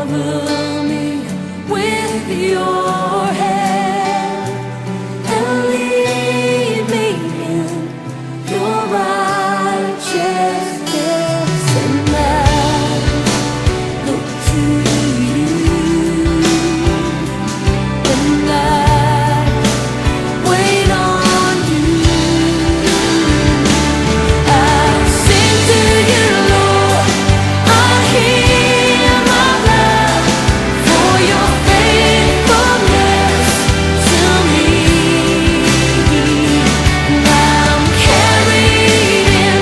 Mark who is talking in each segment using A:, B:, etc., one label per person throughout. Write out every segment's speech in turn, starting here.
A: Cover me with your hand and lead me in your righteousness, and I look to you, and I wait on you. I'll sing to you, Lord. I'll hear my love for your faithfulness to me. And I'm carried in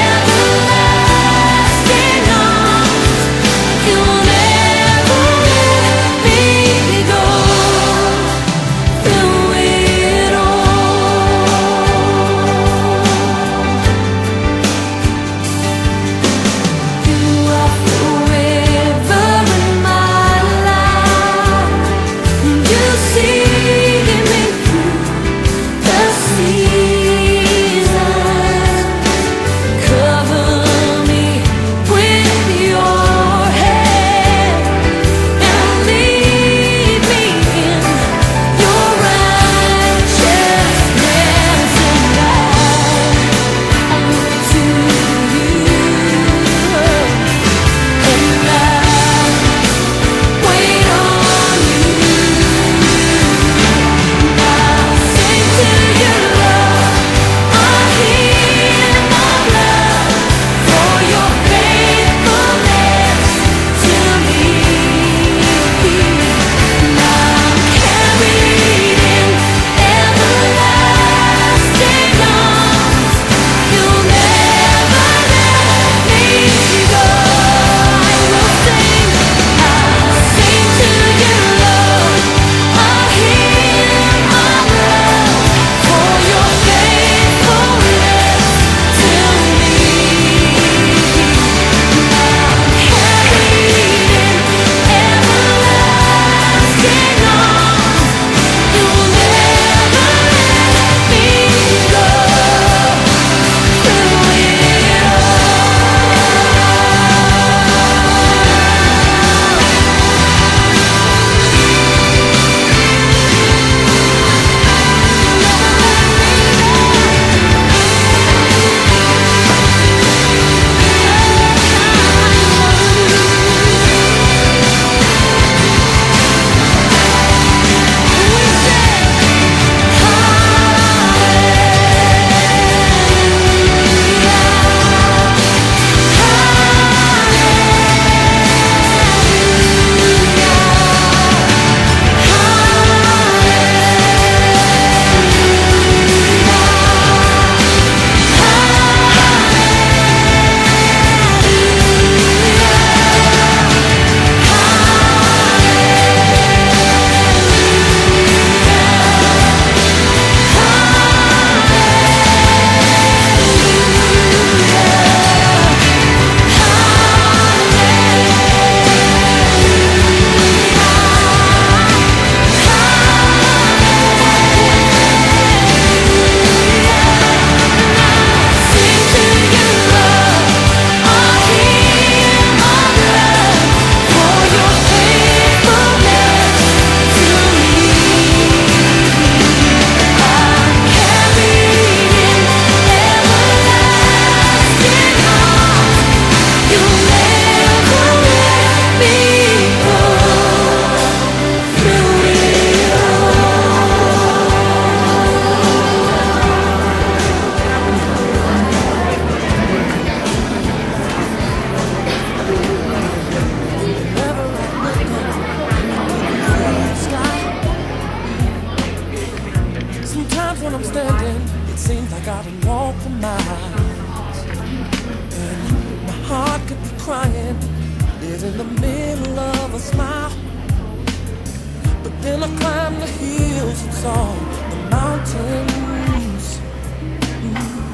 A: everlasting arms. You'll never let me go through it all. You are forever in my life. You see me through the seasons. Cover me with your hand and lead me in your righteousness, and I look to you, and I wait on you. I'll sing to you, Lord. I'll hear my love for your faithfulness to me. And I'm carried in everlasting arms. You'll never let me go. I will sing. I'll sing to you, Lord. I'll hear my love for your faithfulness to me. I'm carried in everlasting arms. You'll never let me go through it Sometimes when I'm standing, it seems like I've been walking for miles, and my heart could be crying, is in the middle of a smile. But then I climbed the hills and saw the mountains.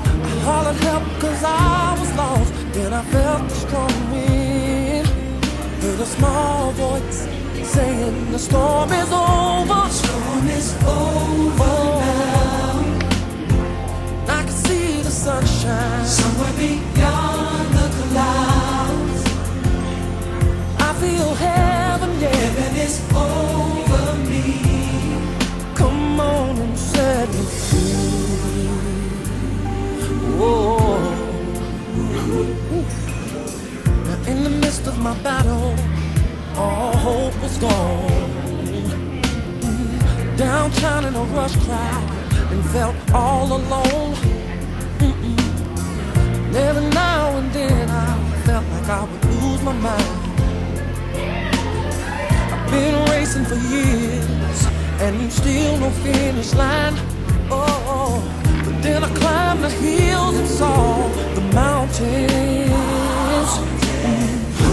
A: I hollered help 'cause I was lost. Then I felt the strong wind, heard a small voice saying the storm is over. Storm is over now. I can see the sunshine somewhere beyond the clouds. I feel heavy. midst of my battle, all hope was gone. Downtown in a rush crowd and felt all alone. Every now and then I felt like I would lose my mind. I've been racing for years and still no finish line. Oh, but then I climbed the hills and saw the mountains.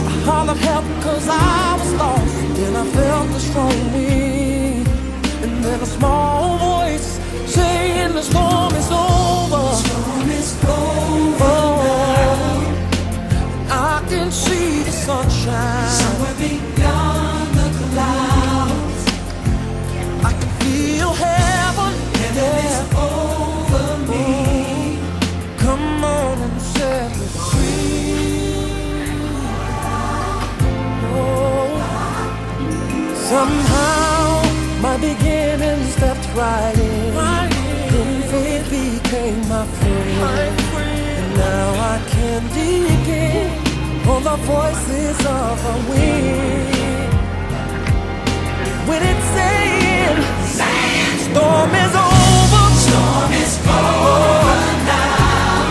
A: I hollered help cause I was lost. Then I felt the strong wind, and then a small voice saying the storm is over. The storm is over now. I can see the sunshine somewhere beyond the clouds. I can feel heaven, heaven is over me. Come on and set me free. Oh, somehow my beginning stepped right in. Then faith became my friend. And now I can dig in on the voices of the wind. When it's saying, storm is over. Storm is over now.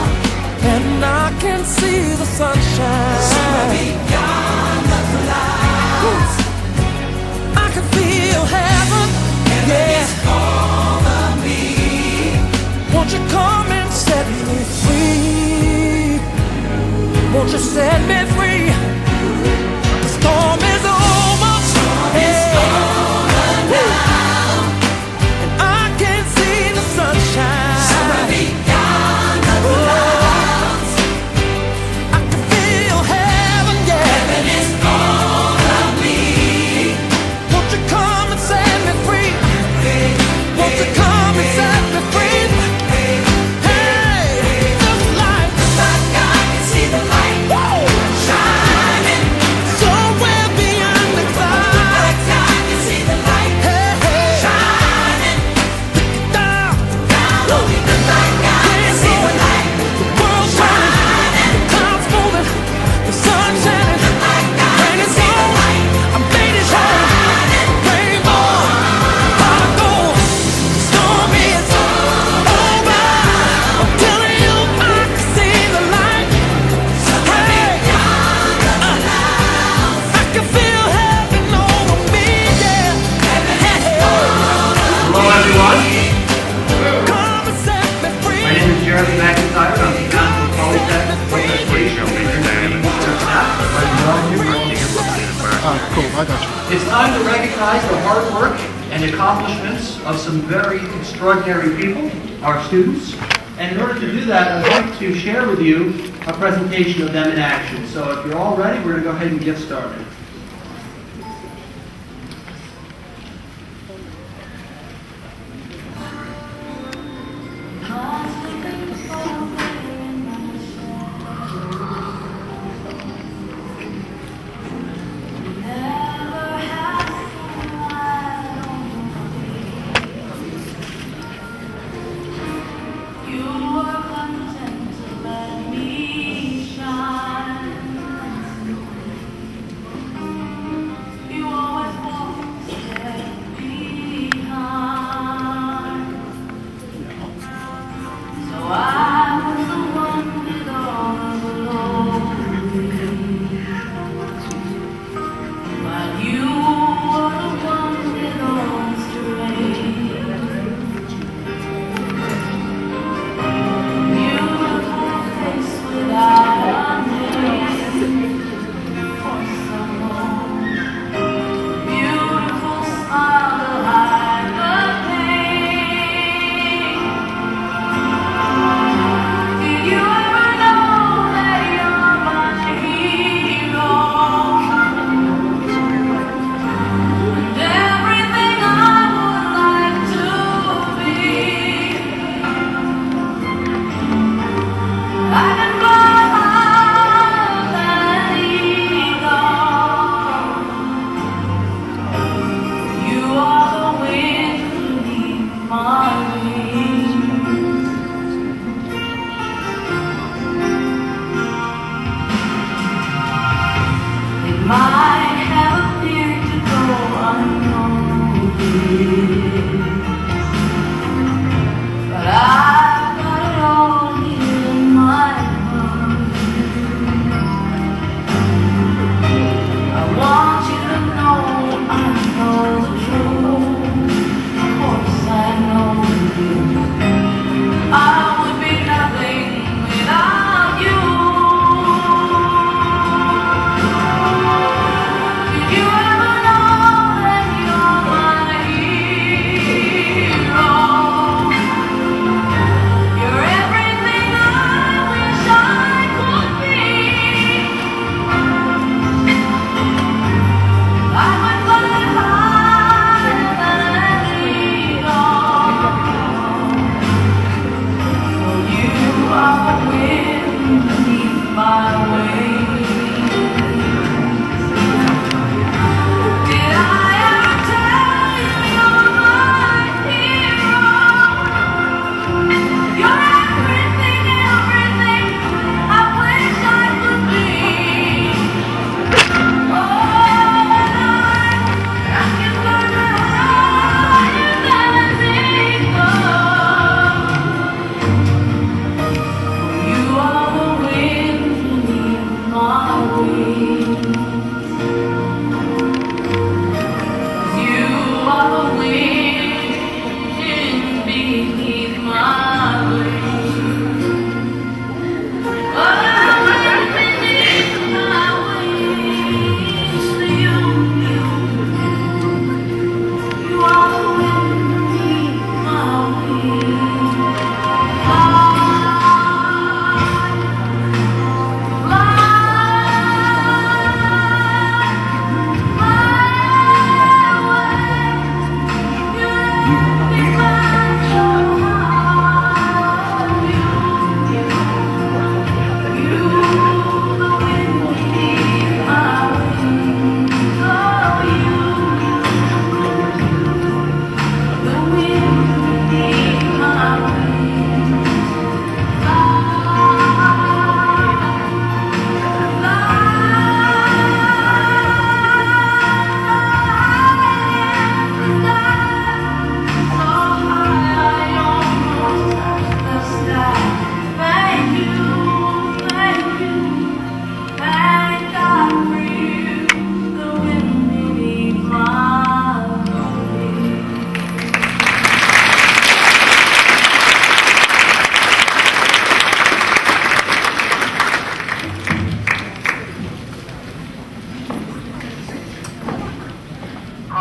A: And I can see the sunshine somewhere beyond the clouds. I can feel heaven, yeah, is over me. Won't you come and set me free? Won't you set me free? The storm is over. Storm is over now. And I can see the sunshine somewhere beyond the clouds. I can feel heaven, yeah, heaven is over me. Won't you come and set me free? Won't you come and set me free? Hey, just like I can see the light, whoa, shining somewhere beyond the clouds. Like I can see the light, hey, hey, shining down, down on me. Like I can see the light, the world's shining, the clouds moving, the sun shining, and it's on. I'm made it shining, rainbow, pot of gold. The storm is over. I'm telling you, I can see the light. Hey, I can feel heaven over me, yeah.
B: Hello everyone,
A: Come and set me free.
B: my name is Jeremy McIntyre. I'm the founder of Polytech.
C: Cool, I got you.
B: It's time to recognize the hard work and accomplishments of some very extraordinary people, our students. And in order to do that, I'd like to share with you a presentation of them in action. So if you're all ready, we're going to go ahead and get started.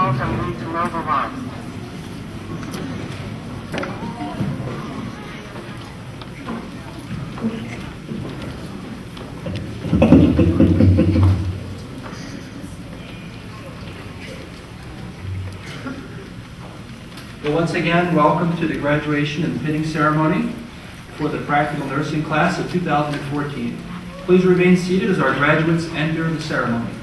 D: doors and lead to level 1.
B: Well, once again, welcome to the graduation and fitting ceremony for the practical nursing class of 2014. Please remain seated as our graduates enter the ceremony.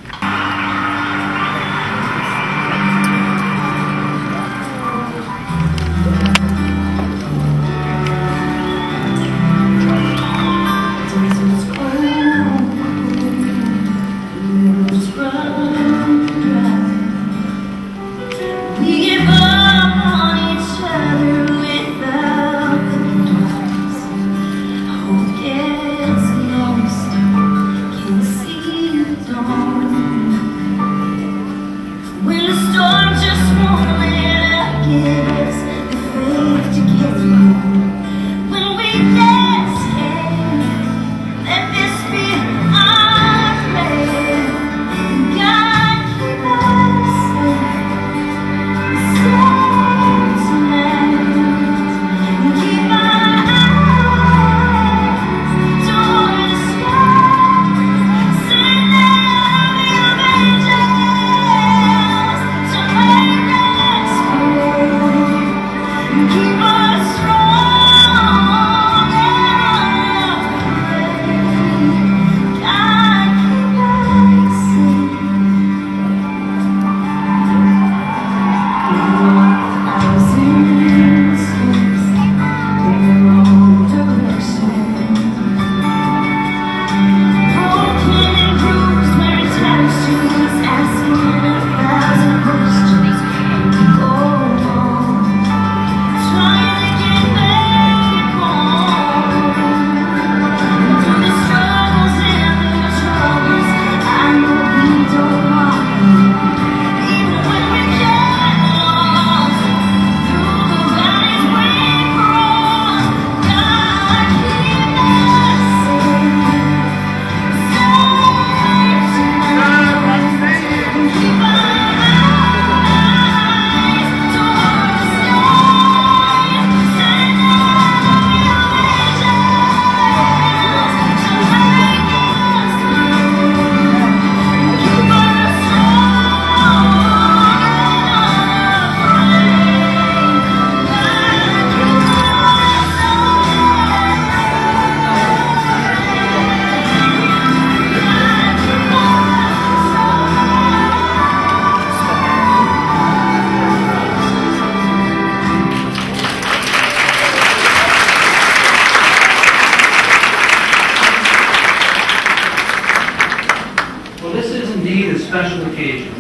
B: Special occasion.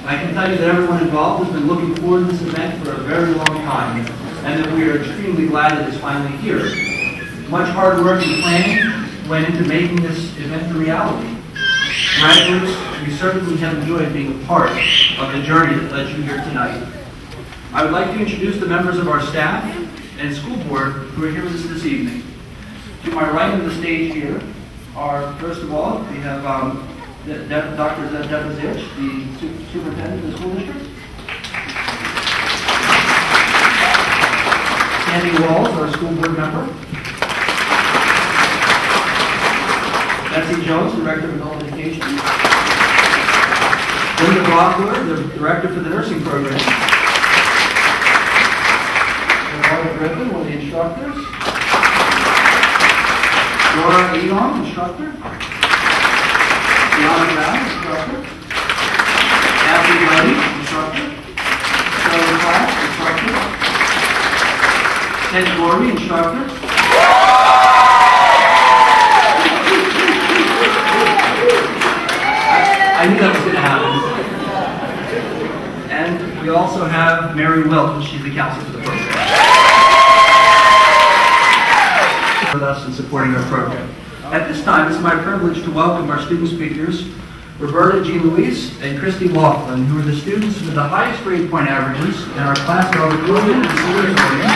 B: I can tell you that everyone involved has been looking forward to this event for a very long time, and that we are extremely glad that it's finally here. Much hard work and planning went into making this event a reality. Graduates, we certainly have enjoyed being a part of the journey that led you here tonight. I would like to introduce the members of our staff and school board who are here with us this evening. To my right of the stage here are, first of all, we have Dr. Deborah Zich, the superintendent of the school district. Sandy Walls, our school board member. Betsy Jones, director of adult education. Linda Brockler, the director for the nursing program. Laura Griffin, one of the instructors. Laura Edom, instructor. Brianna Brown, instructor. Abby Buddy, instructor. Shirley Clapp, instructor. Ted Gorby, instructor. I knew that was going to happen. And we also have Mary Wilton, she's the counselor for the program. With us in supporting our program. At this time, it's my privilege to welcome our student speakers, Roberta G. Luis and Christy Laughlin, who are the students with the highest grade point averages in our class valedictorian and salutatorian.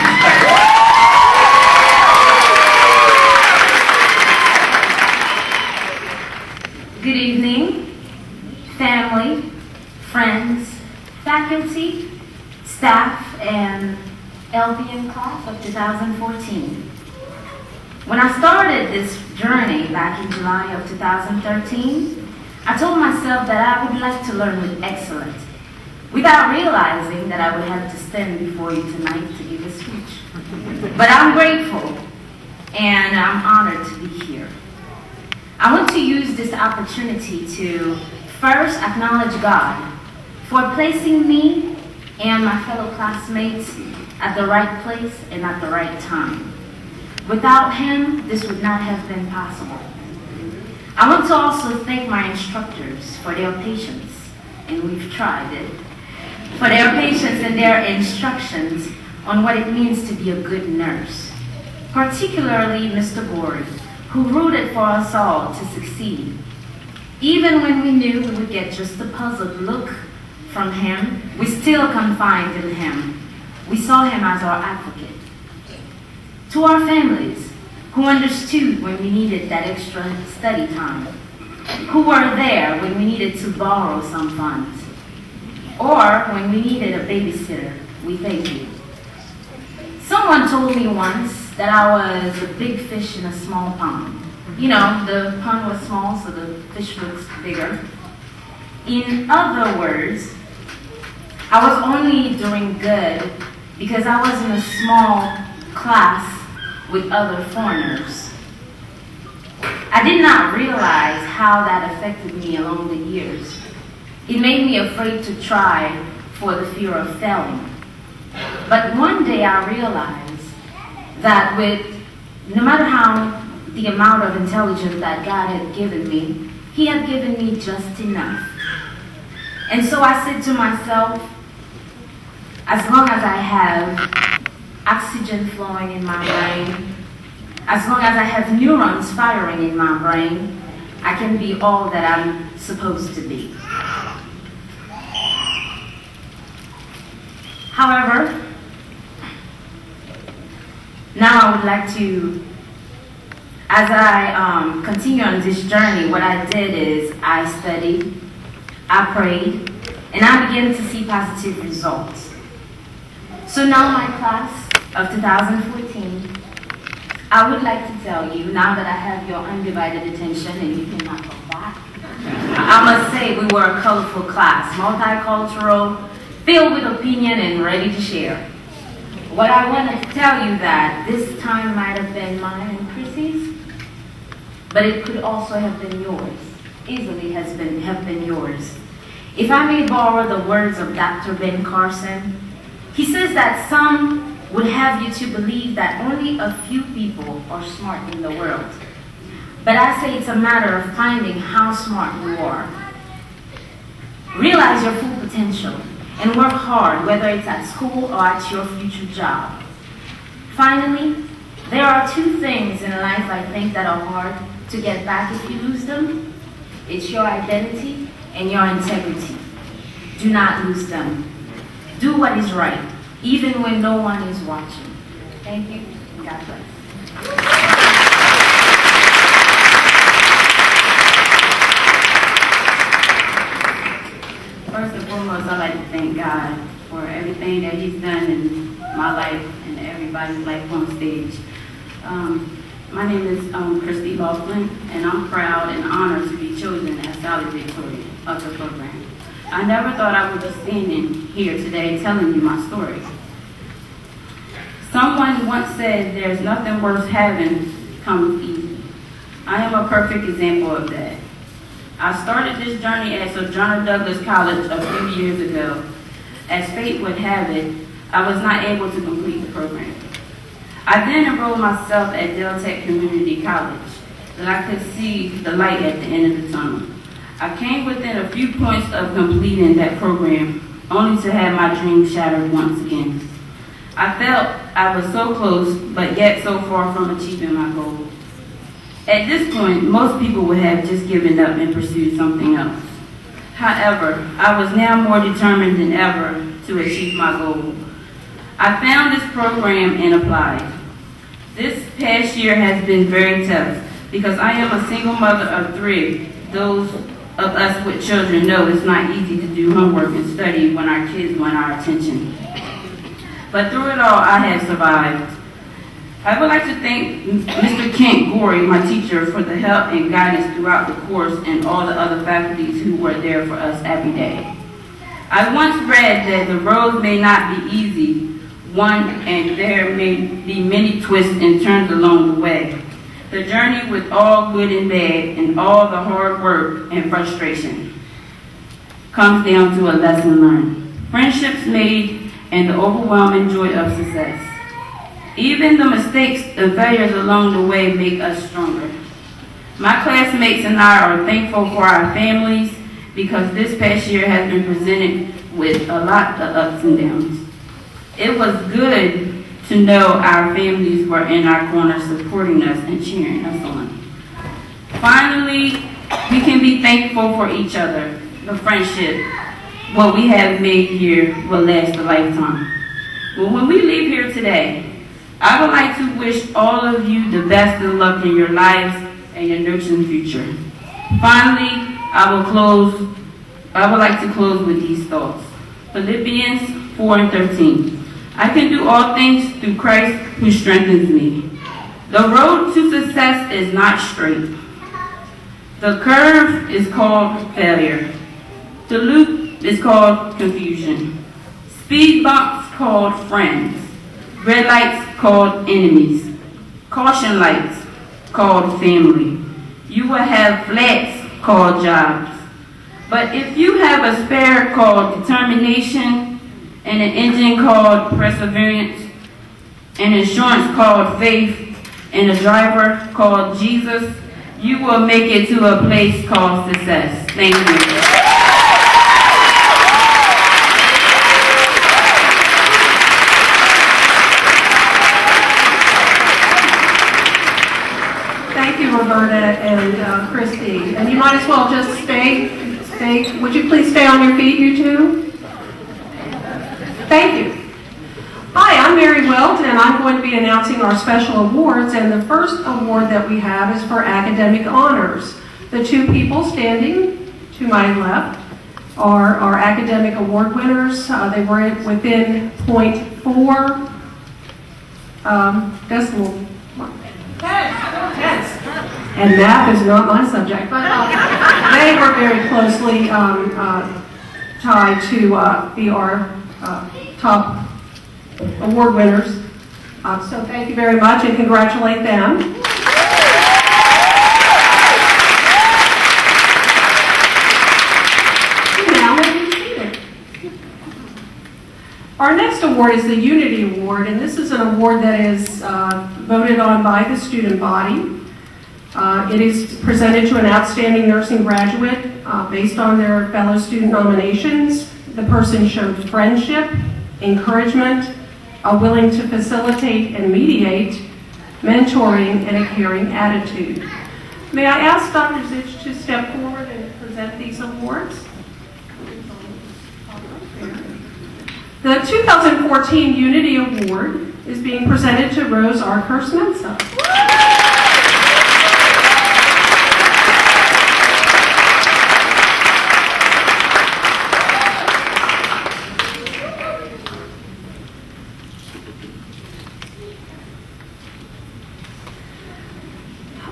E: Good evening, family, friends,
D: faculty, staff, and LPN class of 2014. When I started this journey back in July of 2013, I told myself that I would like to learn with excellence, without realizing that I would have to stand before you tonight to give a speech. But I'm grateful and I'm honored to be here. I want to use this opportunity to first acknowledge God for placing me and my fellow classmates at the right place and at the right time. Without Him, this would not have been possible. I want to also thank my instructors for their patience, and we've tried it, for their patience and their instructions on what it means to be a good nurse, particularly Mr. Gorey, who rooted for us all to succeed. Even when we knew we would get just a puzzled look from him, we still confided in him. We saw him as our advocate. To our families, who understood when we needed that extra study time, who were there when we needed to borrow some funds, or when we needed a babysitter, we thank you. Someone told me once that I was a big fish in a small pond. You know, the pond was small, so the fish looks bigger. In other words, I was only doing good because I was in a small class with other foreigners. I did not realize how that affected me along the years. It made me afraid to try for the fear of failing. But one day I realized that no matter how the amount of intelligence that God had given me, He had given me just enough. And so I said to myself, as long as I have oxygen flowing in my brain, as long as I have neurons firing in my brain, I can be all that I'm supposed to be. However, now I would like to, as I continue on this journey, what I did is I studied, I prayed, and I began to see positive results. So now my class of 2014, I would like to tell you, now that I have your undivided attention and you cannot go back, I must say we were a colorful class, multicultural, filled with opinion and ready to share. What I want to tell you that this time might have been mine and Chrissy's, but it could also have been yours, easily have been yours. If I may borrow the words of Dr. Ben Carson, he says that some would have you to believe that only a few people are smart in the world. But I say it's a matter of finding how smart you are. Realize your full potential and work hard, whether it's at school or at your future job. Finally, there are two things in life I think that are hard to get back if you lose them. It's your identity and your integrity. Do not lose them. Do what is right, even when no one is watching. Thank you, and God bless. First and foremost, I'd like to thank God for everything that He's done in my life and everybody's life on stage. My name is Christy Laughlin, and I'm proud and honored to be chosen as valedictorian of the program. I never thought I would be standing here today telling you my story. Someone once said there's nothing worth having comes easy. I am a perfect example of that. I started this journey at Sojourner Douglas College a few years ago. As fate would have it, I was not able to complete the program. I then enrolled myself at Deltech Community College, that I could see the light at the end of the tunnel. I came within a few points of completing that program, only to have my dream shattered once again. I felt I was so close, but yet so far from achieving my goal. At this point, most people would have just given up and pursued something else. However, I was now more determined than ever to achieve my goal. I found this program and applied. This past year has been very tough because I am a single mother of 3, those
E: of us with children know it's not easy to do homework and study when our kids want our attention. But through it all, I have survived. I would like to thank Mr. Kent Gorey, my teacher, for the help and guidance throughout the course and all the other faculties who were there for us every day. I once read that the road may not be easy, and there may be many twists and turns along the way. The journey with all good and bad and all the hard work and frustration comes down to a lesson learned, friendships made, and the overwhelming joy of success. Even the mistakes and failures along the way make us stronger. My classmates and I are thankful for our families because this past year has been presented with a lot of ups and downs. It was good to know our families were in our corner supporting us and cheering us on. Finally, we can be thankful for each other. The friendship, what we have made here will last a lifetime. But when we leave here today, I would like to wish all of you the best of luck in your lives and your nurturing future. Finally, I would like to close with these thoughts. Philippians 4:13. I can do all things through Christ who strengthens me. The road to success is not straight. The curve is called failure. The loop is called confusion. Speed bumps called friends. Red lights called enemies. Caution lights called family. You will have flats called jobs. But if you have a spare called determination, and an engine called perseverance, an insurance called faith, and a driver called Jesus, you will make it to a place called success. Thank you.
F: Roberta and Christy. And you might as well just stay. Would you please stay on your feet, you two? Thank you. Hi, I'm Mary Welton, and I'm going to be announcing our special awards. And the first award that we have is for academic honors. The two people standing to my left are our academic award winners. They were within 0.4 decimal. Yes. And math is not my subject, but they were very closely tied to be our top award winners. So thank you very much and congratulate them. Now may be seated. Our next award is the Unity Award, and this is an award that is voted on by the student body. It is presented to an outstanding nursing graduate based on their fellow student nominations. The person showed friendship, encouragement, a willing to facilitate and mediate, mentoring, and a caring attitude. May I ask Dr. Zich to step forward and present these awards? The 2014 Unity Award is being presented to Rose Arkhurst-Mensa.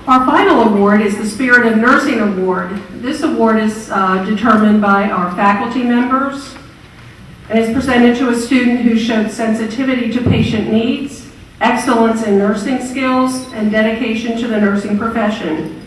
F: Our final award is the Spirit of Nursing Award. This award is determined by our faculty members and is presented to a student who showed sensitivity to patient needs, excellence in nursing skills, and dedication to the nursing profession.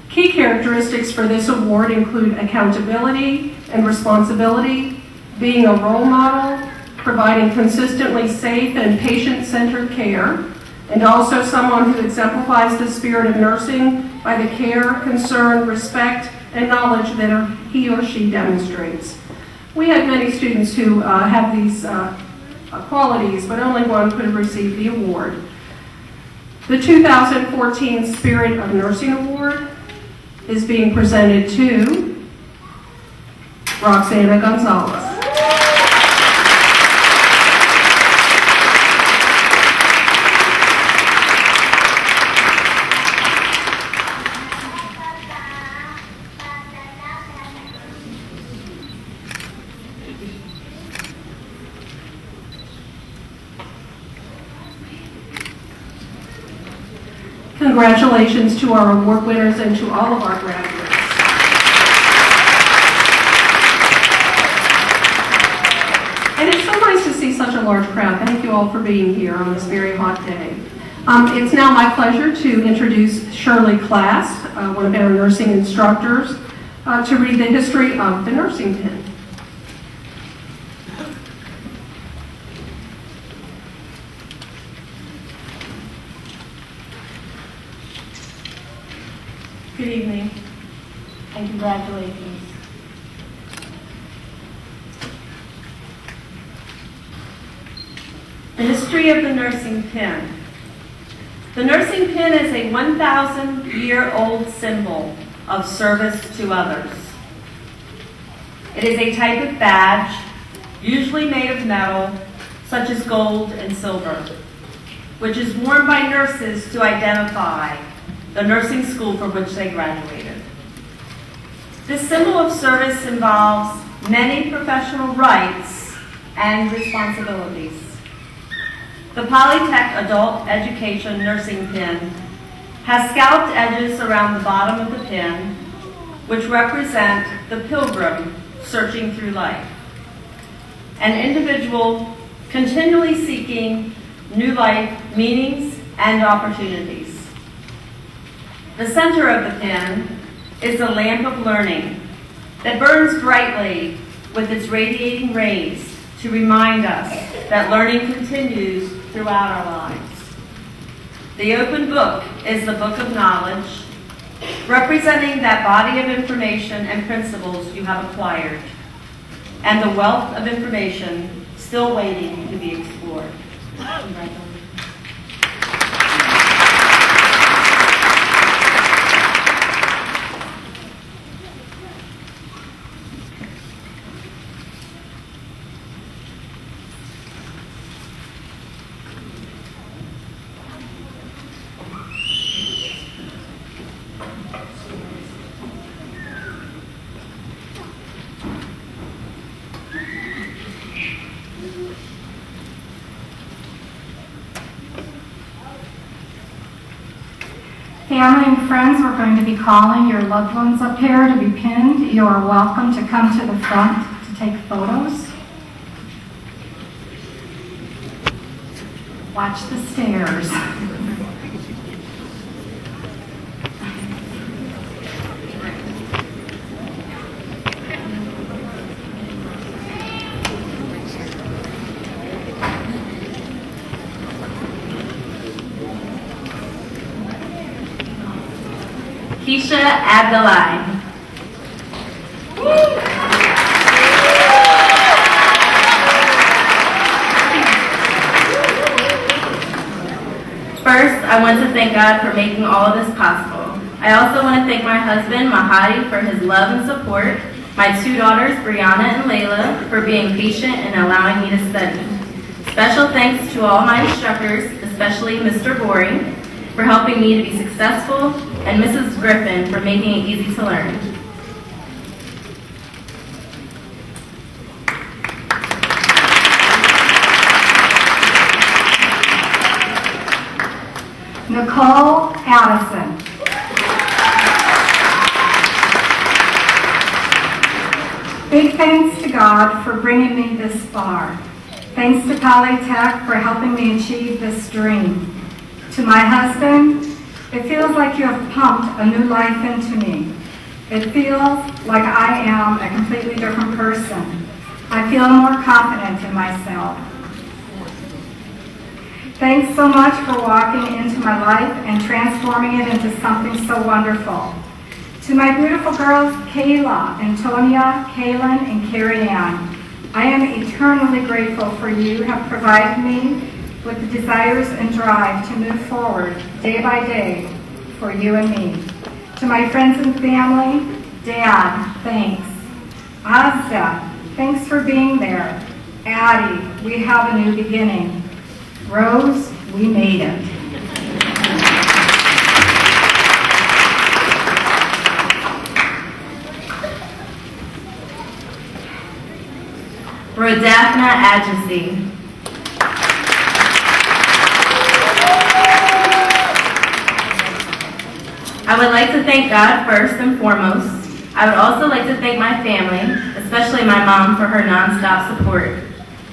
F: Key characteristics for this award include accountability and responsibility, being a role model, providing consistently safe and patient-centered care, and also someone who exemplifies the spirit of nursing by the care, concern, respect, and knowledge that he or she demonstrates. We had many students who have these qualities, but only one could have received the award. The 2014 Spirit of Nursing Award is being presented to Roxana Gonzalez. congratulations to our award winners and to all of our graduates. And it's so nice to see such a large crowd. Thank you all for being here on this very hot day. It's now my pleasure to introduce Shirley Class, one of our nursing instructors, to read the history of the nursing pin.
G: Good evening and congratulations. The history of the nursing pin. The nursing pin is a 1,000-year-old symbol of service to others. It is a type of badge, usually made of metal, such as gold and silver, which is worn by nurses to identify the nursing school from which they graduated. This symbol of service involves many professional rights and responsibilities. The Polytech Adult Education Nursing Pin has scalloped edges around the bottom of the pin, which represent the pilgrim searching through life, an individual continually seeking new life meanings and opportunities. The center of the pin is a lamp of learning that burns brightly with its radiating rays to remind us that learning continues throughout our lives. The open book is the book of knowledge, representing that body of information and principles you have acquired, and the wealth of information still waiting to be explored. Congratulations.
H: Family and friends, we're going to be calling your loved ones up here to be pinned. You are welcome to come to the front to take photos. Watch the stairs.
D: Keisha Abdullahi. First, I want to thank God for making all of this possible. I also want to thank my husband, Mahadi, for his love and support, my two daughters, Brianna and Layla, for being patient and allowing me to study. Special thanks to all my instructors, especially Mr. Boring, for helping me to be successful, and Mrs. Griffin for making it easy to learn.
H: Nicole Addison. Big thanks to God for bringing me this far. Thanks to Polytech for helping me achieve this dream. To my husband, it feels like you have pumped a new life into me. It feels like I am a completely different person. I feel more confident in myself. Thanks so much for walking into my life and transforming it into something so wonderful. To my beautiful girls, Kayla, Antonia, Kaylin, and Carrie Ann, I am eternally grateful for you have provided me with the desires and drive to move forward day by day for you and me. To my friends and family, Dad, thanks. Asda, thanks for being there. Addie, we have a new beginning. Rose, we made it.
D: Rodafna Agency.
I: I would like to thank God first and foremost. I would also like to thank my family, especially my mom, for her nonstop support.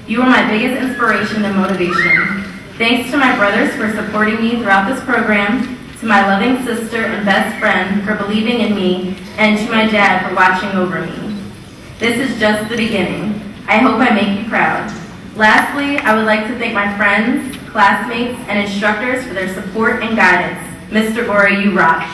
I: You are my biggest inspiration and motivation. Thanks to my brothers for supporting me throughout this program, to my loving sister and best friend for believing in me, and to my dad for watching over me. This is just the beginning. I hope I make you proud. Lastly, I would like to thank my friends, classmates, and instructors for their support and guidance. Mr. Gora, you rock.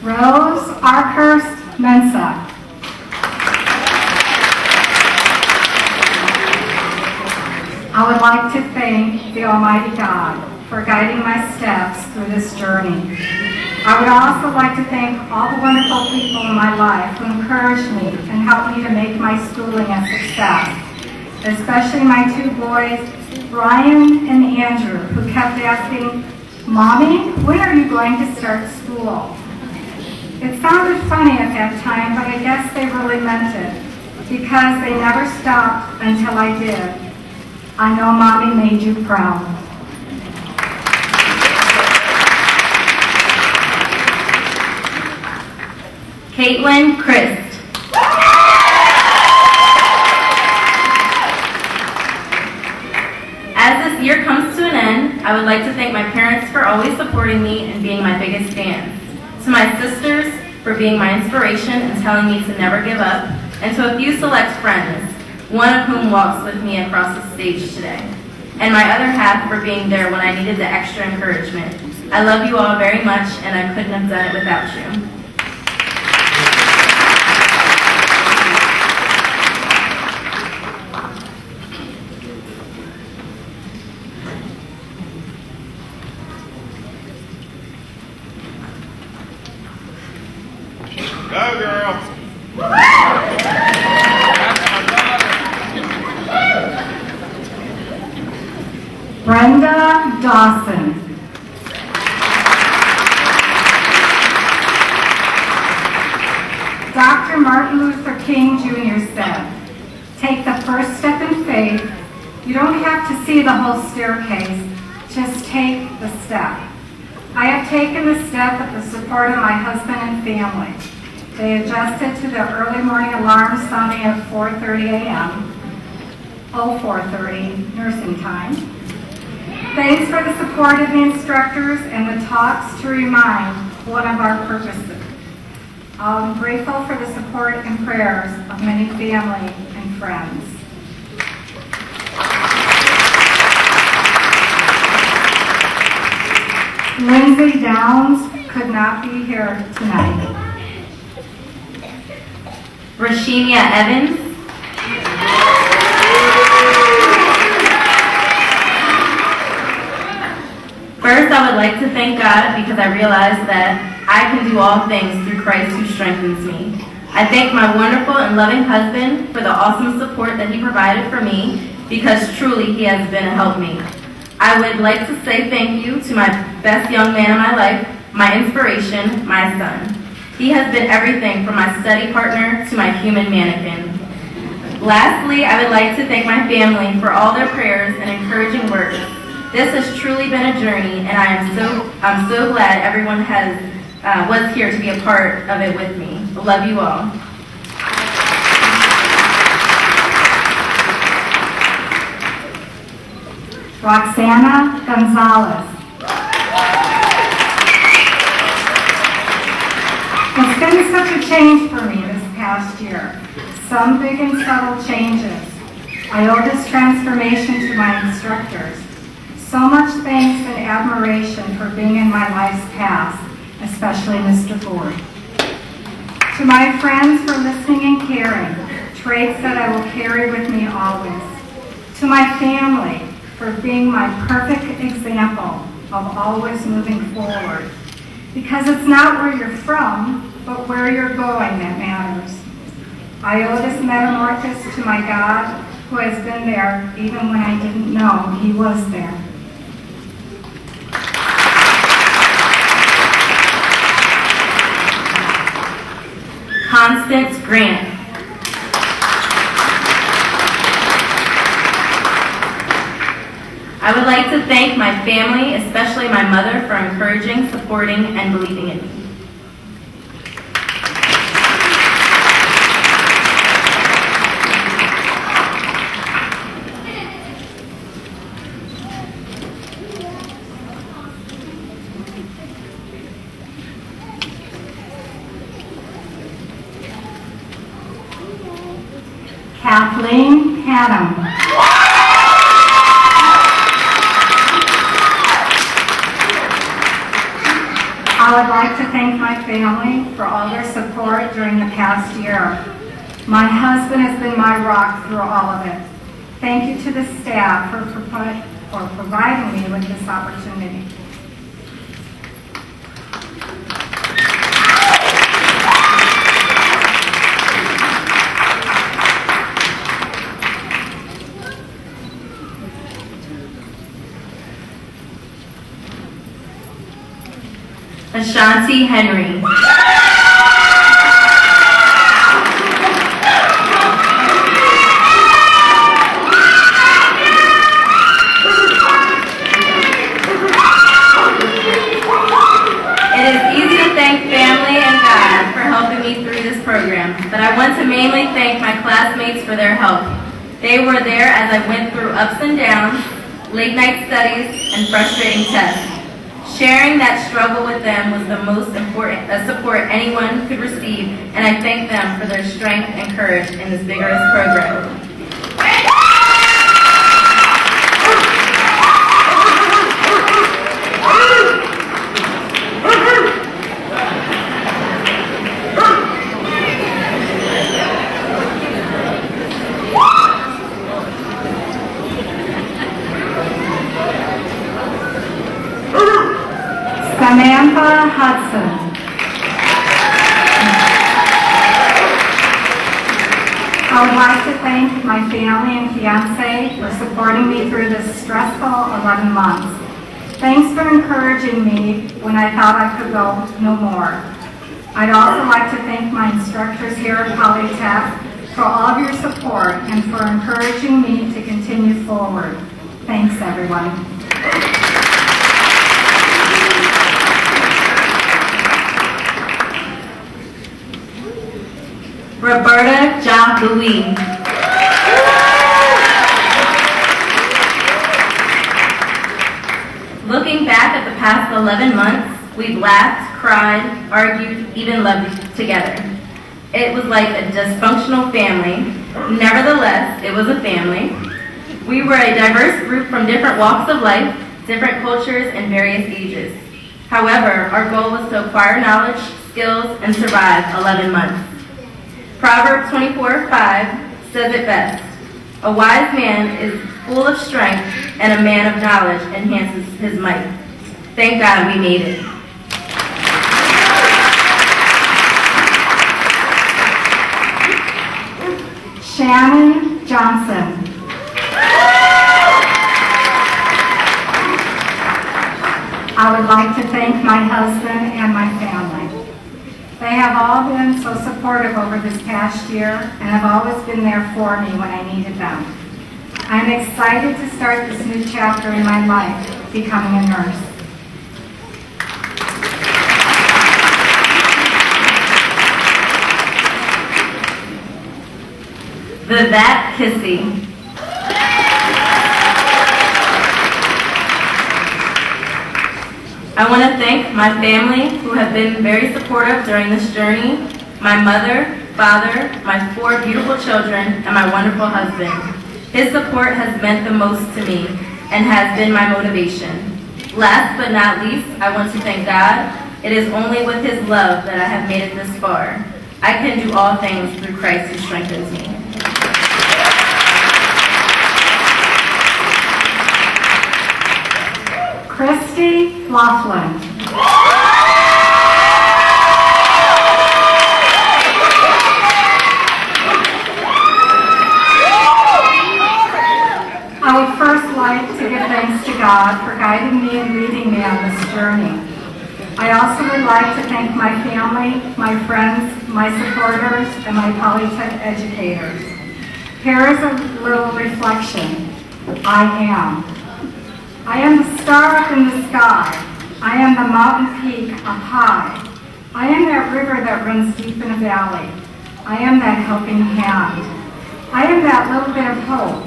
H: Rose Arkhurst Mensa. I would like to thank the Almighty God for guiding my steps through this journey. I would also like to thank all the wonderful people in my life who encouraged me and helped me to make my schooling a success, especially my two boys, Brian and Andrew, who kept asking, "Mommy, when are you going to start school?" It sounded funny at that time, but I guess they really meant it, because they never stopped until I did. I know Mommy made you proud.
I: Caitlin Christ. As this year comes to an end, I would like to thank my parents for always supporting me and being my biggest fans. To my sisters for being my inspiration and telling me to never give up, and to a few select friends, one of whom walks with me across the stage today, and my other half for being there when I needed the extra encouragement. I love you all very much, and I couldn't have done it without you.
J: Go, girl.
H: Brenda Dawson. Dr. Martin Luther King Jr. said, "Take the first step in faith. You don't have to see the whole staircase. Just take the step." I have taken the step with the support of my husband and family. They adjusted to the early morning alarm sounding at 4:30 a.m., 04:30 nursing time. Thanks for the support of the instructors and the talks to remind one of our purposes. I'm grateful for the support and prayers of many family and friends. Lindsay Downs could not be here tonight.
I: Rashinia Evans. First, I would like to thank God because I realize that I can do all things through Christ who strengthens me. I thank my wonderful and loving husband for the awesome support that he provided for me, because truly he has been a helpmate. I would like to say thank you to my best young man in my life, my inspiration, my son. He has been everything from my study partner to my human mannequin. Lastly, I would like to thank my family for all their prayers and encouraging words. This has truly been a journey, and I'm so glad everyone was here to be a part of it with me. I love you all.
H: Roxana Gonzalez. It's been such a change for me this past year. Some big and subtle changes. I owe this transformation to my instructors. So much thanks and admiration for being in my life's past, especially Mr. Ford. To my friends for listening and caring, traits that I will carry with me always. To my family for being my perfect example of always moving forward. Because it's not where you're from, but where you're going that matters. I owe this metamorphosis to my God, who has been there even when I didn't know he was there.
I: Constance Grant. thank my family, especially my mother, for encouraging, supporting, and believing in me.
H: Kathleen Haddam. I would like to thank my family for all their support during the past year. My husband has been my rock through all of it. Thank you to the staff for providing me with this opportunity.
I: Ashanti Henry. It is easy to thank family and God for helping me through this program, but I want to mainly thank my classmates for their help. They were there as I went through ups and downs, late night studies, and frustrating tests. Sharing that struggle with them was the most important support anyone could receive, and I thank them for their strength and courage in this vigorous program.
H: Samantha Hudson. I would like to thank my family and fiance for supporting me through this stressful 11 months. Thanks for encouraging me when I thought I could go no more. I'd also like to thank my instructors here at Polytech for all of your support and for encouraging me to continue forward. Thanks, everyone.
I: Roberta Jean-Louis. Looking back at the past 11 months, we've laughed, cried, argued, even loved together. It was like a dysfunctional family. Nevertheless, it was a family. We were a diverse group from different walks of life, different cultures, and various ages. However, our goal was to acquire knowledge, skills, and survive 11 months. Proverbs 24:5 says it best. A wise man is full of strength, and a man of knowledge enhances his might. Thank God we made it.
H: Shannon Johnson. I would like to thank my husband and my family. They have all been so supportive over this past year and have always been there for me when I needed them. I'm excited to start this new chapter in my life, becoming a nurse.
I: Vivette Kissy. I want to thank my family who have been very supportive during this journey, my mother, father, my 4 beautiful children, and my wonderful husband. His support has meant the most to me and has been my motivation. Last but not least, I want to thank God. It is only with His love that I have made it this far. I can do all things through Christ who strengthens me.
H: Christy Laughlin. I would first like to give thanks to God for guiding me and leading me on this journey. I also would like to thank my family, my friends, my supporters, and my Polytech educators. Here is a little reflection. I am. I am the star up in the sky. I am the mountain peak up high. I am that river that runs deep in a valley. I am that helping hand. I am that little bit of hope.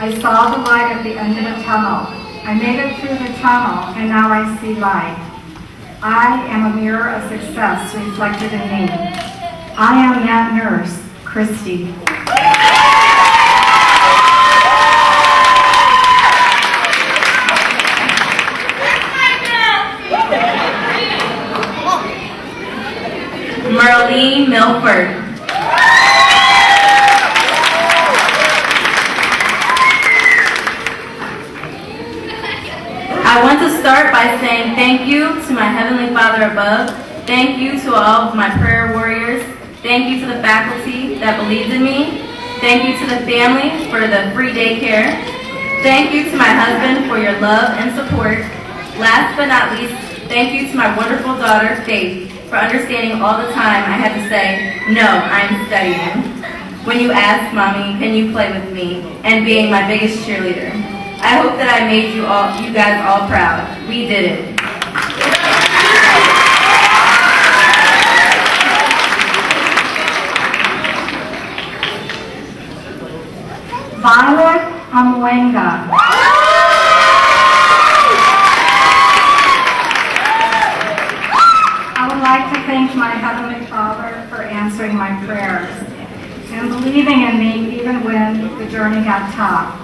H: I saw the light at the end of the tunnel. I made it through the tunnel, and now I see light. I am a mirror of success reflected in me. I am that nurse, Christy.
I: Marlene Milford. I want to start by saying thank you to my Heavenly Father above. Thank you to all of my prayer warriors. Thank you to the faculty that believed in me. Thank you to the family for the free daycare. Thank you to my husband for your love and support. Last but not least, thank you to my wonderful daughter, Faith, for understanding all the time I had to say, no, I'm studying. When you asked, Mommy, can you play with me? And being my biggest cheerleader. I hope that I made you guys all proud. We did it.
H: Violet Amwenga. I would like to thank my Heavenly Father for answering my prayers and believing in me even when the journey got tough.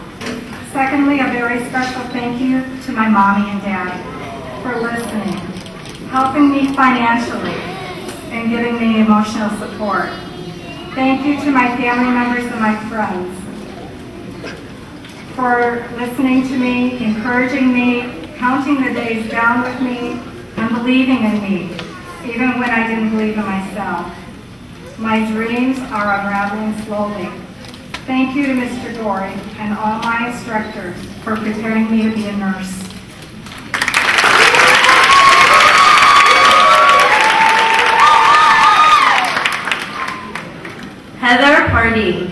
H: Secondly, a very special thank you to my mommy and daddy for listening, helping me financially, and giving me emotional support. Thank you to my family members and my friends for listening to me, encouraging me, counting the days down with me, and believing in me, even when I didn't believe in myself. My dreams are unraveling slowly. Thank you to Mr. Gorey and all my instructors for preparing me to be a nurse.
I: Heather Pardee.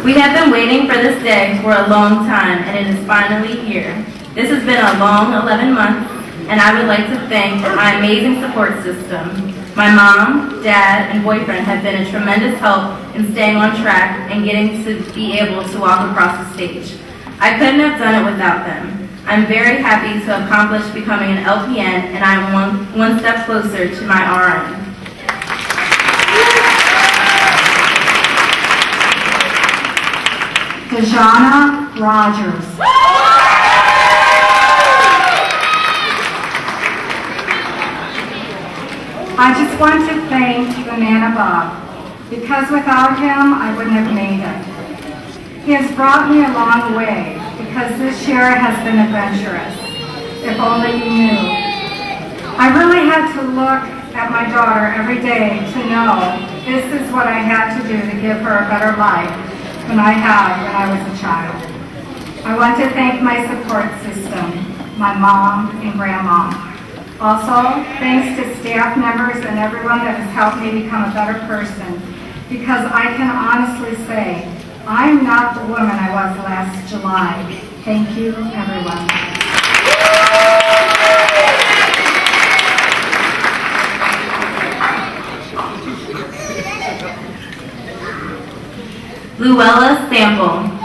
I: We have been waiting for this day for a long time, and it is finally here. This has been a long 11 months, and I would like to thank my amazing support system. My mom, dad, and boyfriend have been a tremendous help in staying on track and getting to be able to walk across the stage. I couldn't have done it without them. I'm very happy to accomplish becoming an LPN, and I'm one step closer to my RN.
H: Dejana Rogers. I just want to thank the man above, because without him, I wouldn't have made it. He has brought me a long way, because this year has been adventurous, if only you knew. I really had to look at my daughter every day to know this is what I had to do to give her a better life than I had when I was a child. I want to thank my support system, my mom and grandma. Also, thanks to staff members and everyone that has helped me become a better person, because I can honestly say, I'm not the woman I was last July. Thank you, everyone.
I: Luella Sample.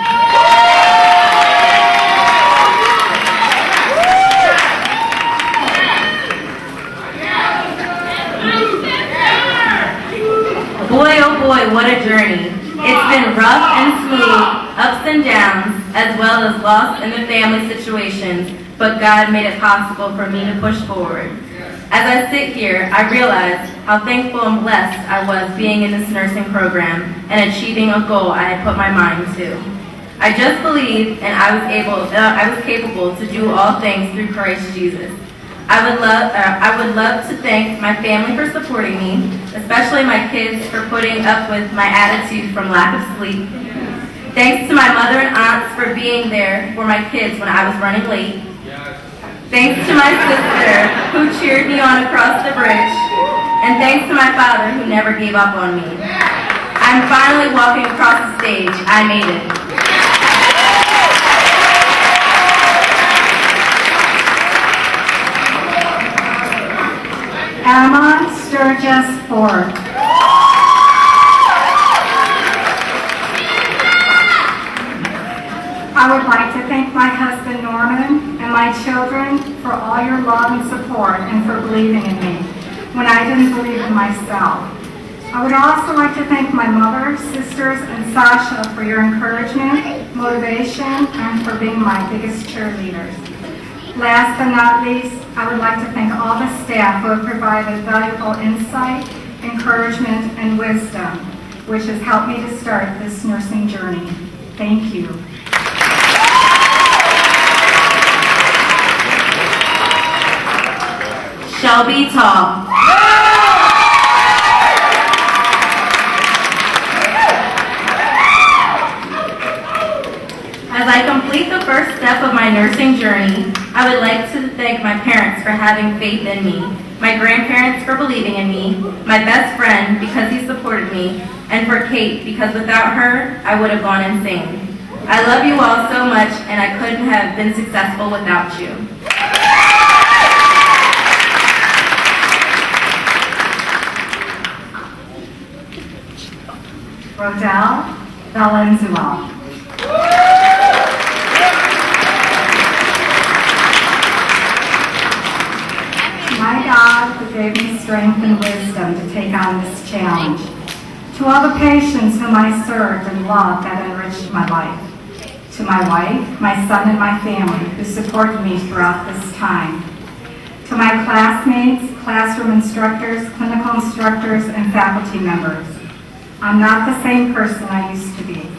I: Boy, oh boy, what a journey. It's been rough and smooth, ups and downs, as well as lost in the family situations, but God made it possible for me to push forward. As I sit here, I realize how thankful and blessed I was being in this nursing program and achieving a goal I had put my mind to. I just believed and I was capable to do all things through Christ Jesus. I would love to thank my family for supporting me, especially my kids for putting up with my attitude from lack of sleep. Thanks to my mother and aunts for being there for my kids when I was running late. Thanks to my sister who cheered me on across the bridge. And thanks to my father who never gave up on me. I'm finally walking across the stage. I made it.
H: Emma Sturgis Ford. I would like to thank my husband Norman and my children for all your love and support and for believing in me when I didn't believe in myself. I would also like to thank my mother, sisters, and Sasha for your encouragement, motivation, and for being my biggest cheerleaders. Last but not least, I would like to thank all the staff who have provided valuable insight, encouragement, and wisdom, which has helped me to start this nursing journey. Thank you.
I: Shelby Tall. As I complete the first step of my nursing journey, I would like to thank my parents for having faith in me, my grandparents for believing in me, my best friend because he supported me, and for Kate because without her, I would have gone insane. I love you all so much, and I couldn't have been successful without you.
H: Rodell Valenzuela. My God who gave me strength and wisdom to take on this challenge. To all the patients whom I served and loved that enriched my life. To my wife, my son, and my family who supported me throughout this time. To my classmates, classroom instructors, clinical instructors, and faculty members. I'm not the same person I used to be.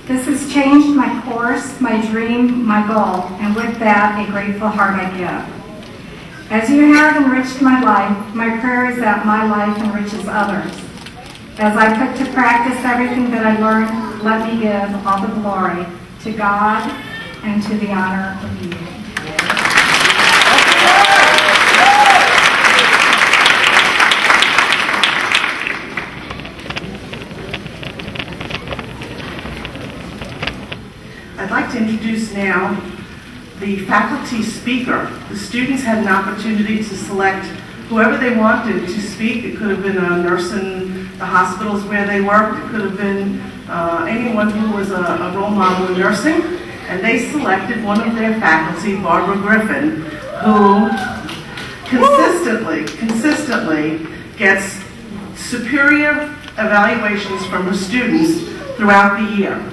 H: This has changed my course, my dream, my goal, and with that, a grateful heart I give. As you have enriched my life, my prayer is that my life enriches others. As I put to practice everything that I learned, let me give all the glory to God and to the honor of you.
J: I'd like to introduce now the faculty speaker. The students had an opportunity to select whoever they wanted to speak. It could have been a nurse in the hospitals where they worked. It could have been anyone who was a role model in nursing. And they selected one of their faculty, Barbara Griffin, who consistently gets superior evaluations from her students throughout the year.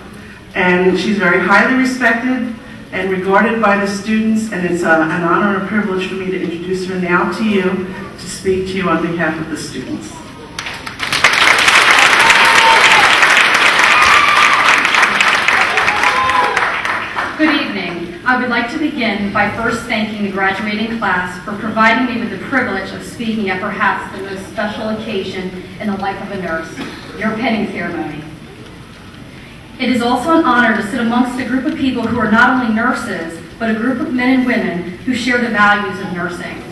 J: And she's very highly respected and regarded by the students, and it's an honor and a privilege for me to introduce her now to you, to speak to you on behalf of the students.
K: Good evening. I would like to begin by first thanking the graduating class for providing me with the privilege of speaking at perhaps the most special occasion in the life of a nurse, your pinning ceremony. It is also an honor to sit amongst a group of people who are not only nurses, but a group of men and women who share the values of nursing.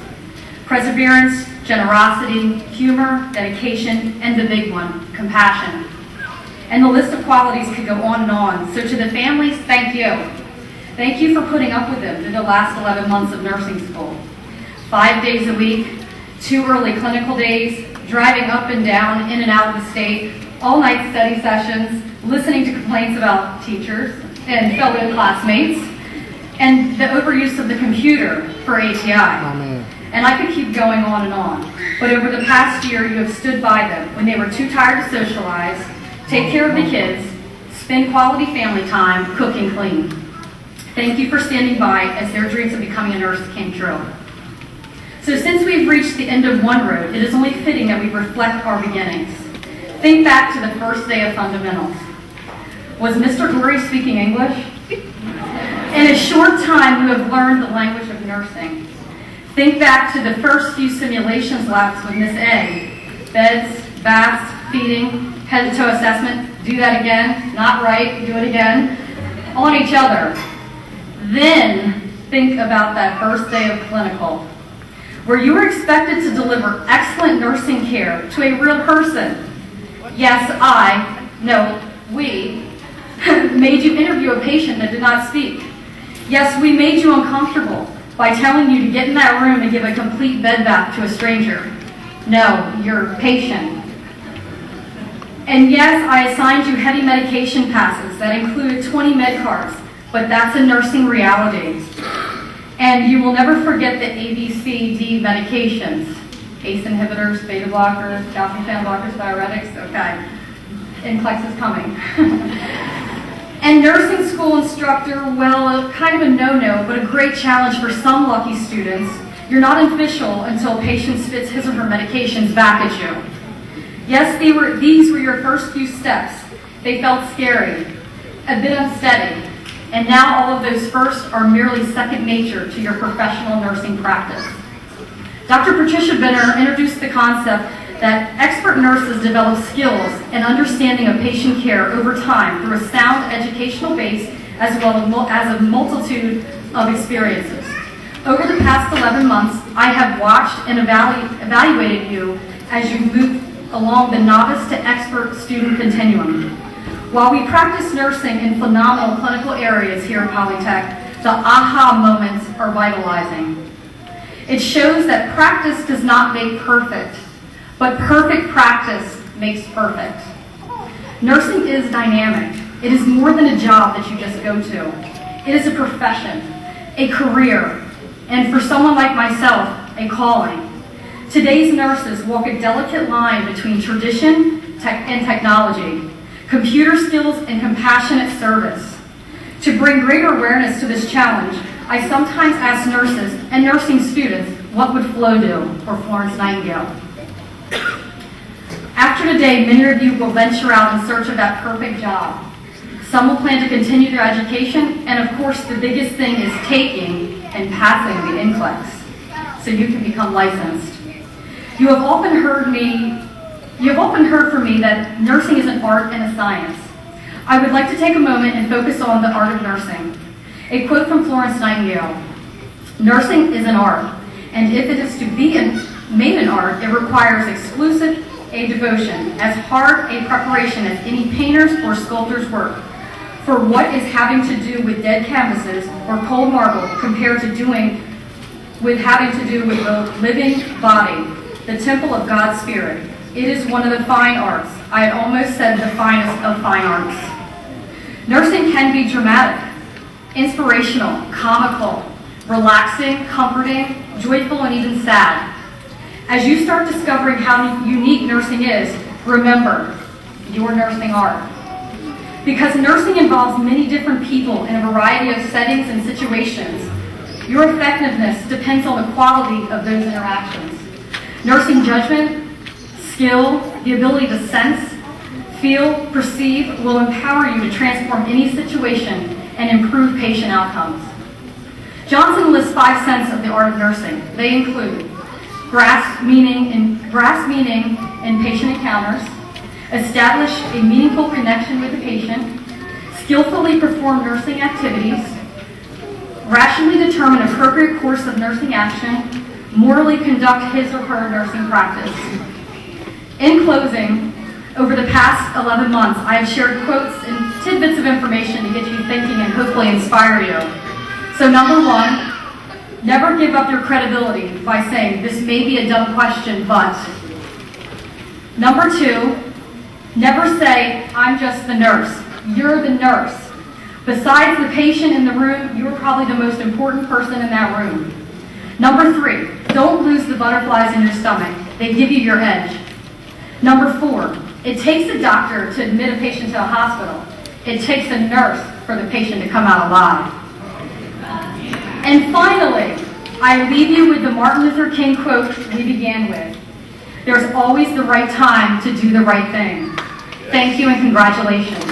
K: Perseverance, generosity, humor, dedication, and the big one, compassion. And the list of qualities could go on and on. So to the families, thank you. Thank you for putting up with them through the last 11 months of nursing school. 5 days a week, 2 early clinical days, driving up and down, in and out of the state, all-night study sessions, listening to complaints about teachers and fellow classmates, and the overuse of the computer for ATI. And I could keep going on and on. But over the past year, you have stood by them when they were too tired to socialize, take care of the kids, spend quality family time, cook and clean. Thank you for standing by as their dreams of becoming a nurse came true. So since we've reached the end of one road, it is only fitting that we reflect our beginnings. Think back to the first day of fundamentals. Was Mr. Gorey speaking English? In a short time, you have learned the language of nursing. Think back to the first few simulations labs with Miss A. Beds, baths, feeding, head-to-toe assessment. Do that again. Not right. Do it again. On each other. Then think about that first day of clinical. where you are expected to deliver excellent nursing care to a real person. Yes, we made you interview a patient that did not speak. Yes, we made you uncomfortable by telling you to get in that room and give a complete bed bath to a stranger. No, your patient. And yes, I assigned you heavy medication passes that included 20 med cards, but that's a nursing reality. And you will never forget the ABCD medications. ACE inhibitors, beta blockers, calcium channel blockers, diuretics, okay. NCLEX is coming. And nursing school instructor, well, kind of a no-no, but a great challenge for some lucky students. You're not official until a patient spits his or her medications back at you. Yes, these were your first few steps. They felt scary, a bit unsteady, and now all of those first are merely second nature to your professional nursing practice. Dr. Patricia Benner introduced the concept that expert nurses develop skills and understanding of patient care over time through a sound educational base as well as a multitude of experiences. Over the past 11 months, I have watched and evaluated you as you move along the novice to expert student continuum. While we practice nursing in phenomenal clinical areas here at Polytech, the aha moments are vitalizing. It shows that practice does not make perfect, but perfect practice makes perfect. Nursing is dynamic. It is more than a job that you just go to. It is a profession, a career, and for someone like myself, a calling. Today's nurses walk a delicate line between tradition and technology, computer skills and compassionate service. To bring greater awareness to this challenge, I sometimes ask nurses and nursing students, what would Flo do, or Florence Nightingale? After today, many of you will venture out in search of that perfect job. Some will plan to continue their education, and of course the biggest thing is taking and passing the NCLEX, so you can become licensed. You have often heard from me that nursing is an art and a science. I would like to take a moment and focus on the art of nursing. A quote from Florence Nightingale: "Nursing is an art, and if it is to be made an art, it requires exclusive a devotion, as hard a preparation as any painter's or sculptor's work. For what is having to do with dead canvases or cold marble compared to having to do with the living body, the temple of God's Spirit? It is one of the fine arts. I had almost said the finest of fine arts." Nursing can be dramatic, inspirational, comical, relaxing, comforting, joyful, and even sad. As you start discovering how unique nursing is, remember, your nursing art. Because nursing involves many different people in a variety of settings and situations, your effectiveness depends on the quality of those interactions. Nursing judgment, skill, the ability to sense, feel, perceive will empower you to transform any situation and improve patient outcomes. Johnson lists 5 senses of the art of nursing. They include grasp meaning in patient encounters, establish a meaningful connection with the patient, skillfully perform nursing activities, rationally determine appropriate course of nursing action, morally conduct his or her nursing practice. In closing, over the past 11 months, I have shared quotes and tidbits of information to get you thinking and hopefully inspire you. So number 1, never give up your credibility by saying, "This may be a dumb question, but." Number 2, never say, "I'm just the nurse." You're the nurse. Besides the patient in the room, you're probably the most important person in that room. Number 3, don't lose the butterflies in your stomach. They give you your edge. Number 4, it takes a doctor to admit a patient to a hospital. It takes a nurse for the patient to come out alive. And finally, I leave you with the Martin Luther King quote we began with. There's always the right time to do the right thing. Thank you and congratulations.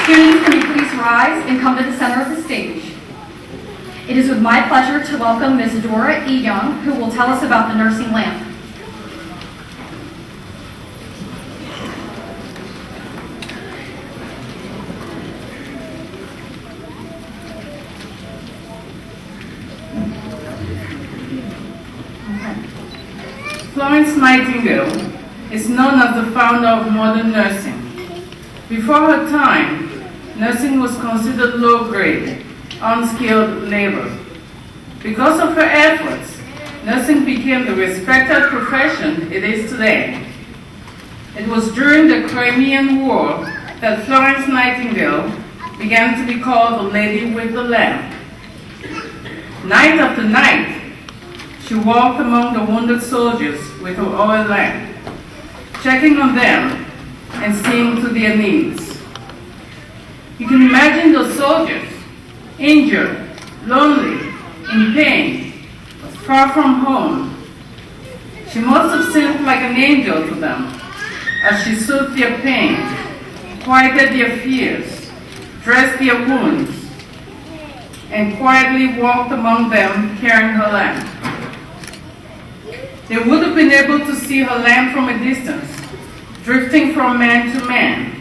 K: Students, can you please rise and come to the center of the stage? It is with my pleasure to welcome Ms. Dora E. Young, who will tell us about the nursing lamp.
E: Florence Nightingale is known as the founder of modern nursing. Before her time, nursing was considered low-grade, unskilled labor. Because of her efforts, nursing became the respected profession it is today. It was during the Crimean War that Florence Nightingale began to be called the Lady with the Lamp. Night after night, she walked among the wounded soldiers with her oil lamp, checking on them and seeing to their needs. You can imagine those soldiers, injured, lonely, in pain, far from home. She must have seemed like an angel to them as she soothed their pain, quieted their fears, dressed their wounds, and quietly walked among them carrying her lamp. They would have been able to see her lamp from a distance, drifting from man to man,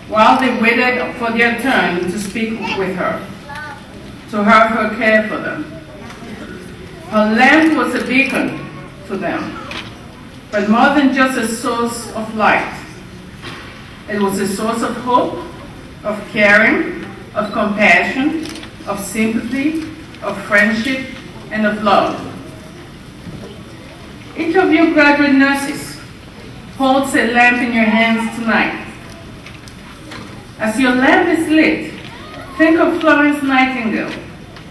E: while they waited for their turn to speak with her, to have her care for them. Her lamp was a beacon to them, but more than just a source of light. It was a source of hope, of caring, of compassion, of sympathy, of friendship, and of love. Each of you graduate nurses holds a lamp in your hands tonight. As your lamp is lit, think of Florence Nightingale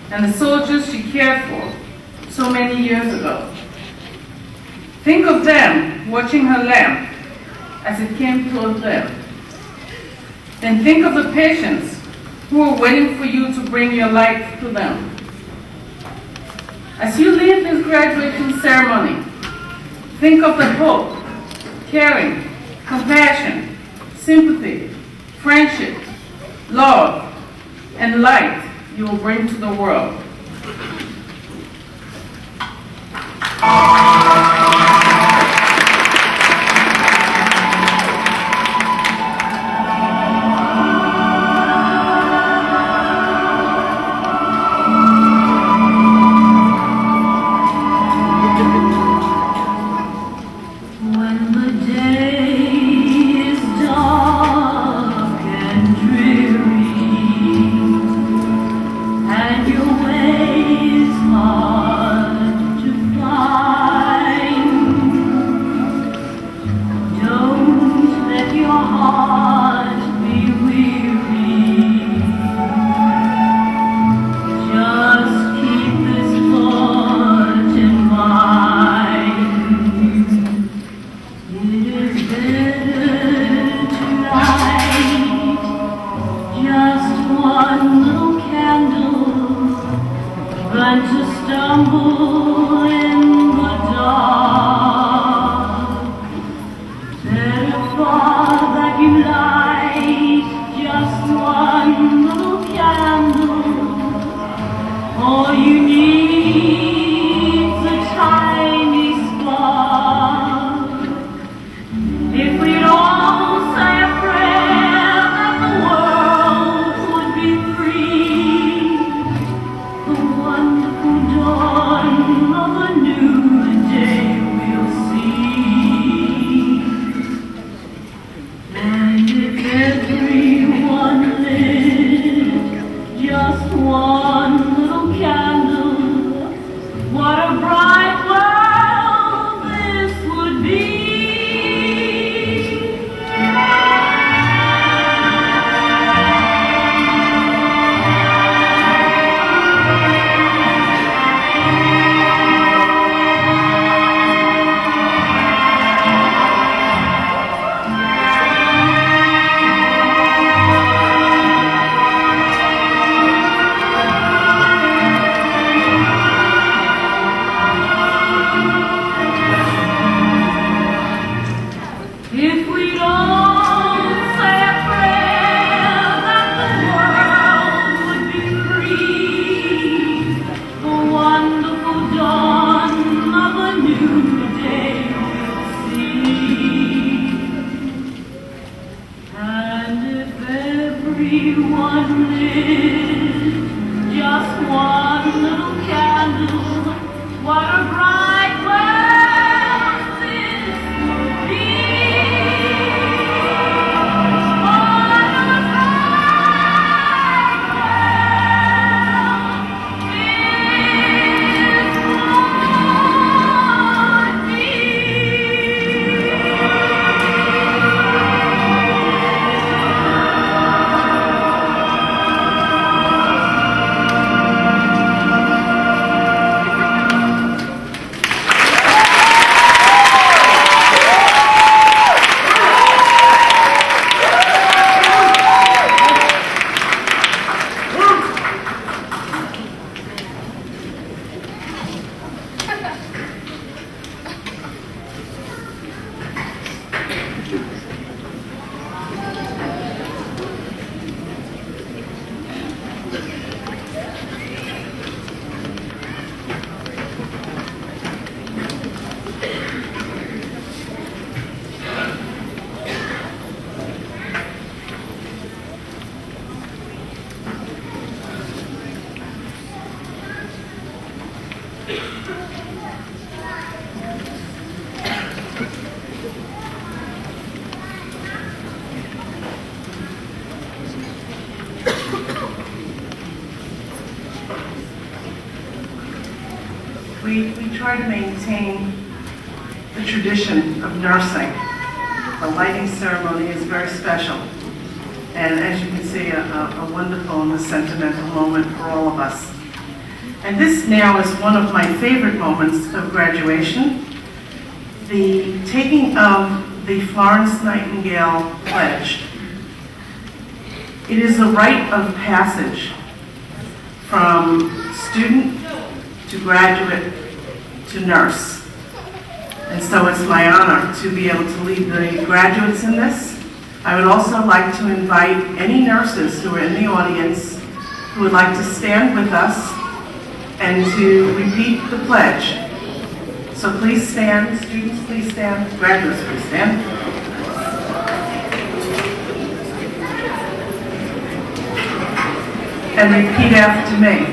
E: and the soldiers she cared for so many years ago. Think of them watching her lamp as it came toward them. Then think of the patients who are waiting for you to bring your light to them. As you leave this graduation ceremony, think of the hope, caring, compassion, sympathy, friendship, love, and light you will bring to the world.
A: Everyone lit just one little candle. What a bright world!
J: try to maintain the tradition of nursing. The lighting ceremony is very special. And as you can see, a wonderful and a sentimental moment for all of us. And this now is one of my favorite moments of graduation, the taking of the Florence Nightingale Pledge. It is a rite of passage from student to graduate to nurse. And so it's my honor to be able to lead the graduates in this. I would also like to invite any nurses who are in the audience who would like to stand with us and to repeat the pledge. So please stand, students please stand, graduates please stand. And repeat after me.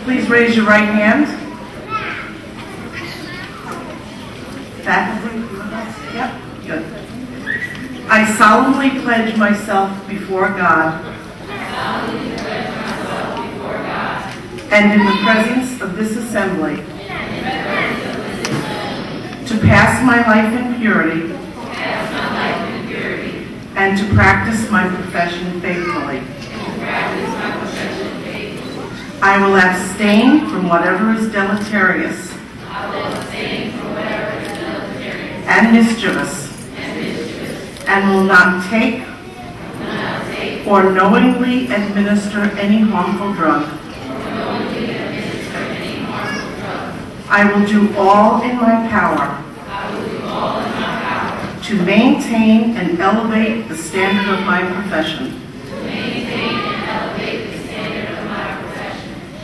J: Please raise your right hand. Faculty? Yep, good. I solemnly pledge myself before God and in the presence of this assembly to pass my life in purity and to practice my profession faithfully. I will abstain from whatever is deleterious and mischievous, and will not take or knowingly administer any harmful drug. I will do all in my power to maintain and elevate the standard of my profession,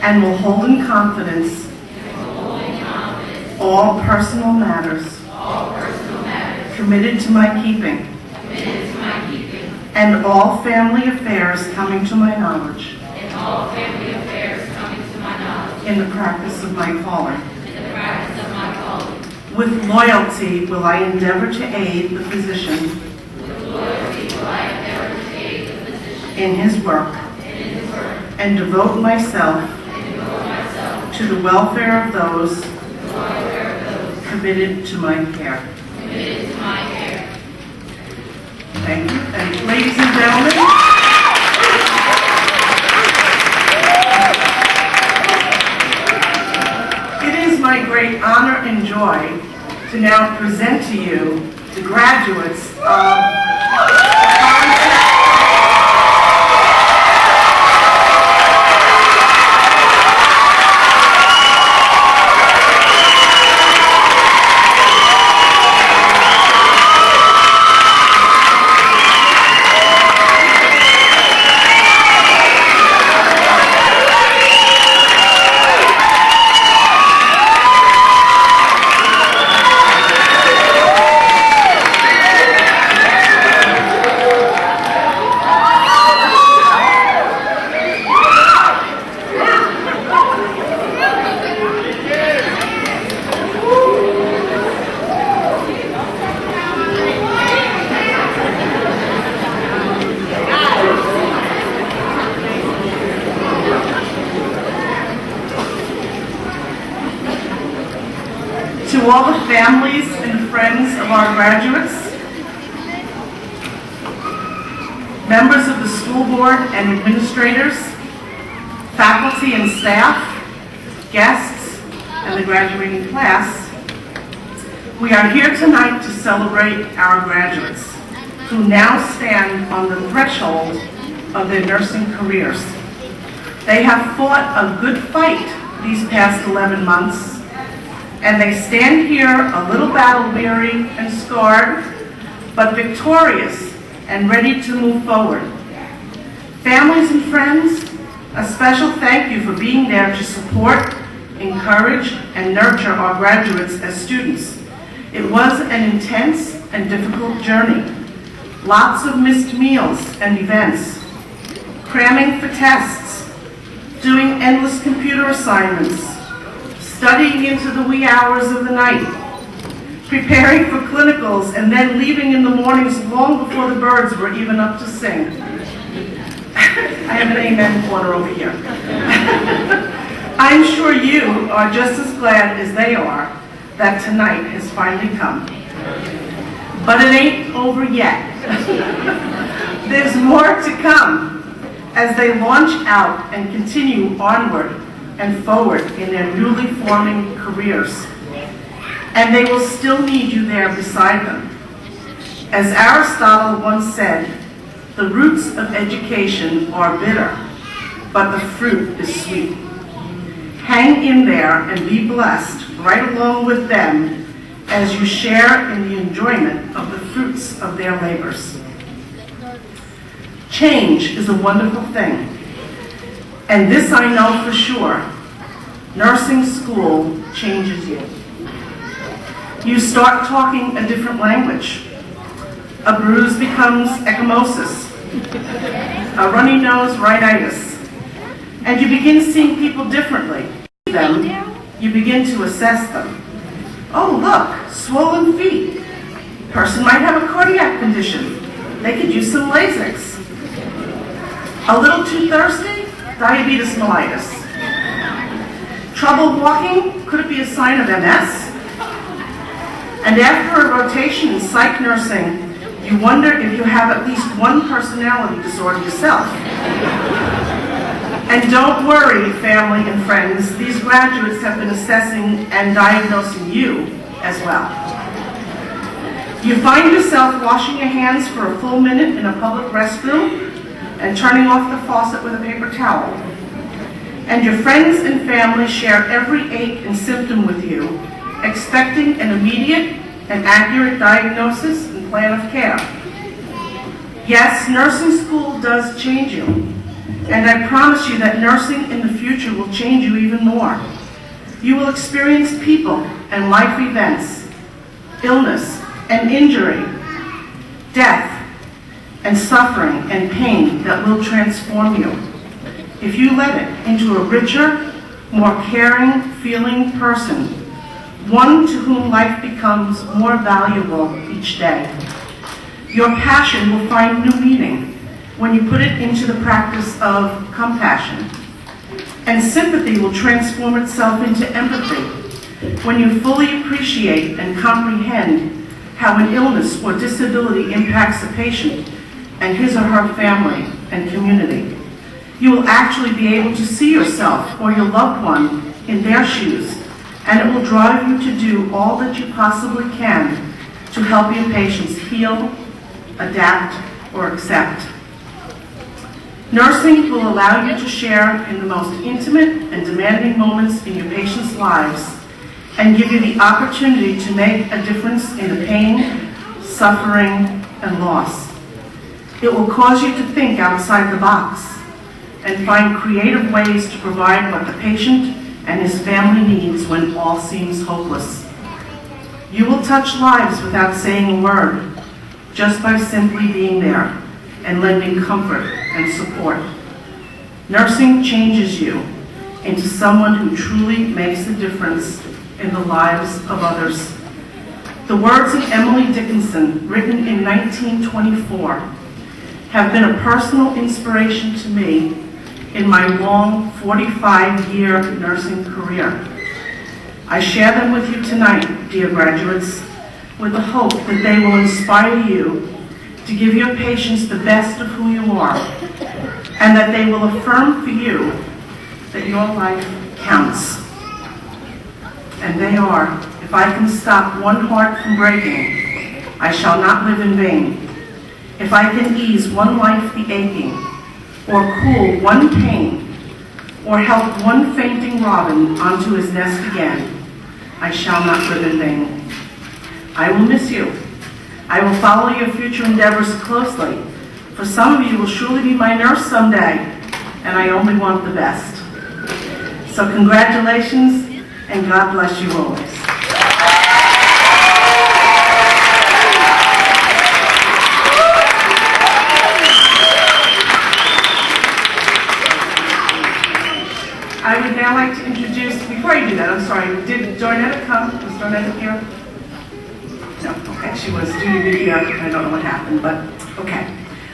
J: and will hold in confidence all personal matters committed to my keeping, and all family affairs coming to my knowledge, in the practice of my calling. With loyalty will I endeavor to aid the physician in his work, and devote myself to the welfare of those committed to my care. Thank you. And ladies and gentlemen, it is my great honor and joy to now present to you the graduates of Polytech. To all the families and friends of our graduates, members of the school board and administrators, faculty and staff, guests, and the graduating class, we are here tonight to celebrate our graduates who now stand on the threshold of their nursing careers. They have fought a good fight these past 11 months, and they stand here a little battle-weary and scarred, but victorious and ready to move forward. Families and friends, a special thank you for being there to support, encourage, and nurture our graduates as students. It was an intense and difficult journey. Lots of missed meals and events, cramming for tests, doing endless computer assignments, studying into the wee hours of the night, preparing for clinicals, and then leaving in the mornings long before the birds were even up to sing. I have an amen corner over here. I'm sure you are just as glad as they are that tonight has finally come. But it ain't over yet. There's more to come as they launch out and continue onward and forward in their newly forming careers. And they will still need you there beside them. As Aristotle once said, the roots of education are bitter, but the fruit is sweet. Hang in there and be blessed right along with them as you share in the enjoyment of the fruits of their labors. Change is a wonderful thing, and this I know for sure. Nursing school changes you. You start talking a different language. A bruise becomes ecchymosis, a runny nose rhinitis, and you begin seeing people differently. You begin to assess them. Oh, look, swollen feet. Person might have a cardiac condition. They could use some Lasix. A little too thirsty? Diabetes mellitus. Trouble walking? Could it be a sign of MS? And after a rotation in psych nursing, you wonder if you have at least one personality disorder yourself. And don't worry, family and friends, these graduates have been assessing and diagnosing you as well. You find yourself washing your hands for a full minute in a public restroom and turning off the faucet with a paper towel. And your friends and family share every ache and symptom with you, expecting an immediate and accurate diagnosis and plan of care. Yes, nursing school does change you, and I promise you that nursing in the future will change you even more. You will experience people and life events, illness and injury, death and suffering and pain that will transform you. If you let it into a richer, more caring, feeling person, one to whom life becomes more valuable each day. Your passion will find new meaning when you put it into the practice of compassion. And sympathy will transform itself into empathy when you fully appreciate and comprehend how an illness or disability impacts a patient and his or her family and community. You will actually be able to see yourself or your loved one in their shoes, and it will drive you to do all that you possibly can to help your patients heal, adapt, or accept. Nursing will allow you to share in the most intimate and demanding moments in your patients' lives and give you the opportunity to make a difference in the pain, suffering, and loss. It will cause you to think outside the box and find creative ways to provide what the patient and his family needs when all seems hopeless. You will touch lives without saying a word, just by simply being there and lending comfort and support. Nursing changes you into someone who truly makes a difference in the lives of others. The words of Emily Dickinson, written in 1924, have been a personal inspiration to me in my long 45-year nursing career. I share them with you tonight, dear graduates, with the hope that they will inspire you to give your patients the best of who you are, and that they will affirm for you that your life counts. And they are. If I can stop one heart from breaking, I shall not live in vain. If I can ease one life the aching, or cool one pain, or help one fainting robin onto his nest again, I shall not live in vain. I will miss you. I will follow your future endeavors closely. For some of you will surely be my nurse someday, and I only want the best. So congratulations, and God bless you always. I would now like to introduce, before I do that, I'm sorry, did Dornetta come? Was Dornetta here? No, okay, she was due to be here. I don't know what happened, but okay.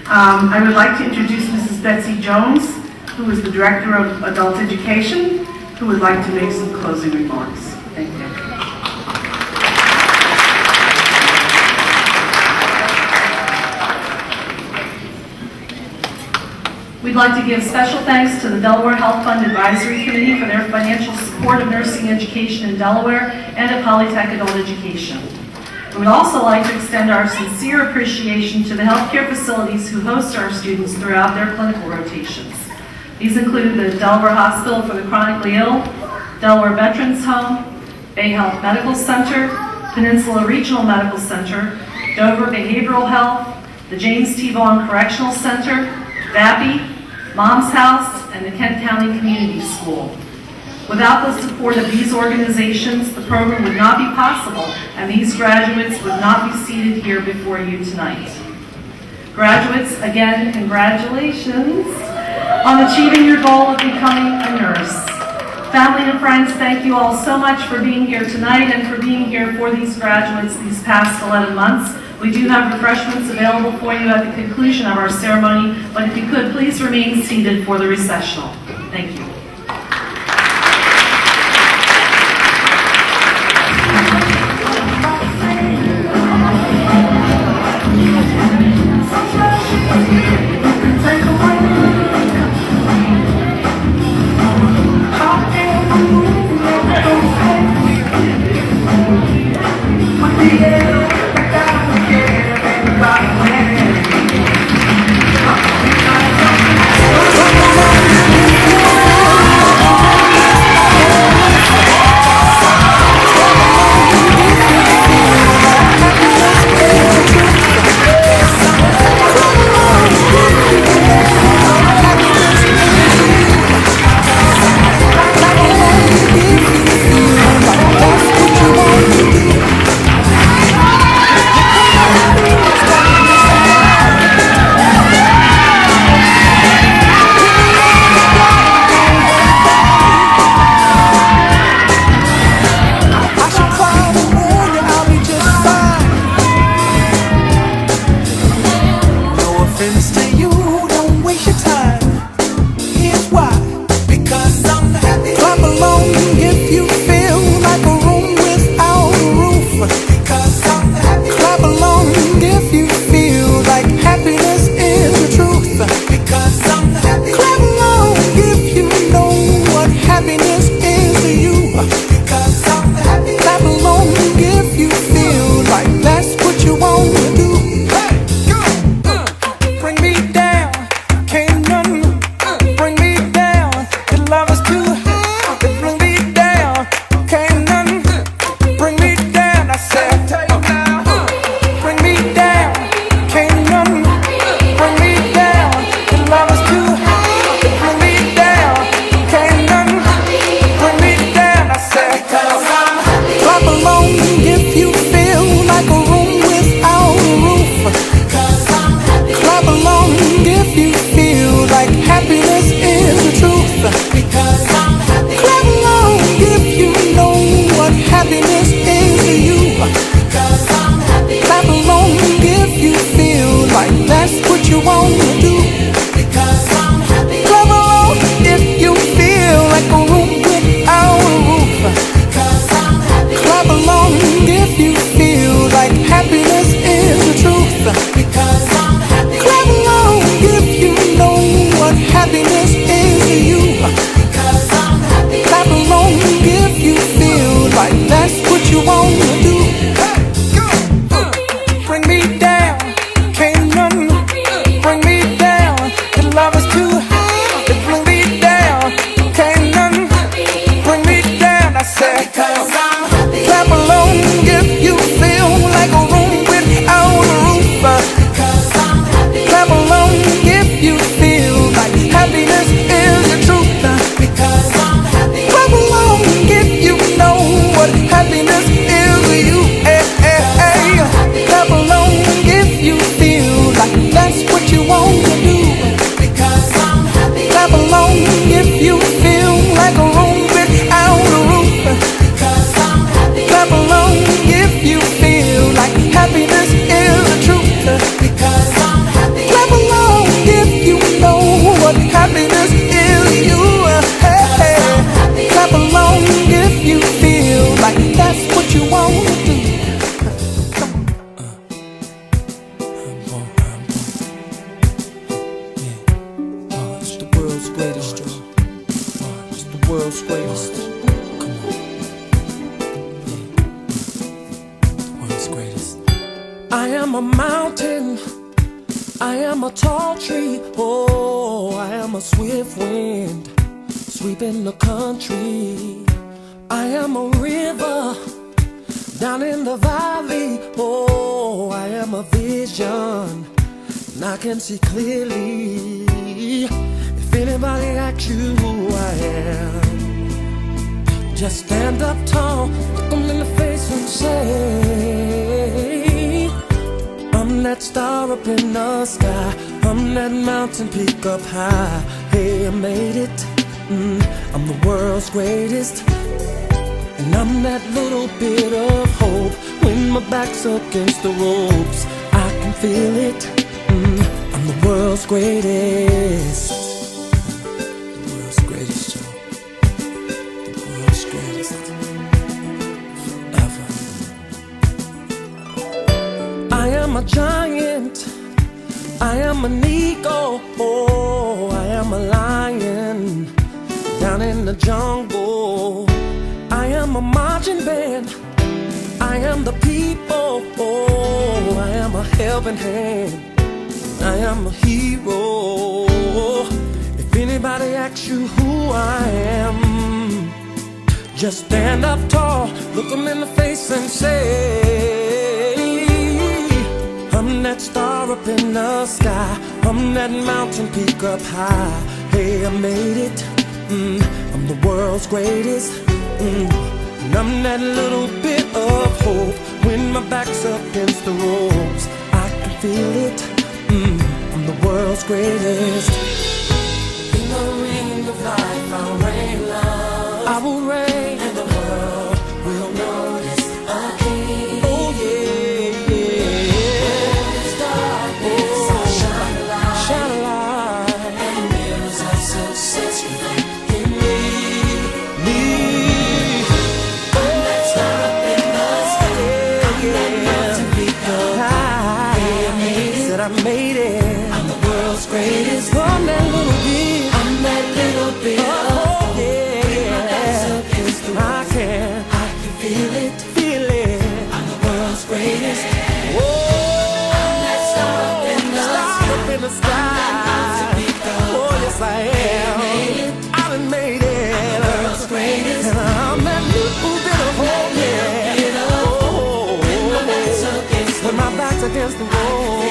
J: I would like to introduce Mrs. Betsy Jones, who is the Director of Adult Education, who would like to make some closing remarks. Thank you.
F: We'd like to give special thanks to the Delaware Health Fund Advisory Committee for their financial support of nursing education in Delaware and of Polytech adult education. We would also like to extend our sincere appreciation to the healthcare facilities who host our students throughout their clinical rotations. These include the Delaware Hospital for the Chronically Ill, Delaware Veterans Home, Bay Health Medical Center, Peninsula Regional Medical Center, Dover Behavioral Health, the James T. Vaughn Correctional Center, VAPI, Mom's House, and the Kent County Community School. Without the support of these organizations, the program would not be possible, and these graduates would not be seated here before you tonight. Graduates, again, congratulations on achieving your goal of becoming a nurse. Family and friends, thank you all so much for being here tonight and for being here for these graduates these past 11 months. We do have refreshments available for you at the conclusion of our ceremony, but if you could, please remain seated for the recessional. Thank you.
A: I am a mountain, I am a tall tree, oh, I am a swift wind sweeping the country. I am a river down in the valley, oh, I am a vision and I can see clearly. If anybody asks you who I am, just stand up tall, look them in the face and say, I'm that star up in the sky, I'm that mountain peak up high. Hey, I made it, I'm the world's greatest. And I'm that little bit of hope when my back's against the ropes. I can feel it, I'm the world's greatest. The world's greatest, Joe. The world's greatest. Forever. I am a giant, I am an eagle, oh, I am a lion down in the jungle. I am a marching band, I am the people, oh, I am a helping hand, I am a hero. If anybody asks you who I am, just stand up tall, look them in the face and say, I'm that star up in the sky, I'm that mountain peak up high. Hey, I made it, I'm the world's greatest. And I'm that little bit of hope when my back's up against the ropes. I can feel it, I'm the world's greatest. In the ring of life I'll reign love, I will reign, and the world will notice a king. Oh yeah, yeah. It's darkness, I'll shine a light, shine a light, and the mirrors of success reflect in me. I made it, I'm the world's greatest. I'm that little bit, I'm that little bit. Oh yeah, I can feel it, feel it. I'm the world's greatest. Whoa, I'm that star up in the sky. Oh yes I am, I done made it. I'm the world's greatest. And I'm that little bit of hope, yeah. Oh, when my back's against the wall,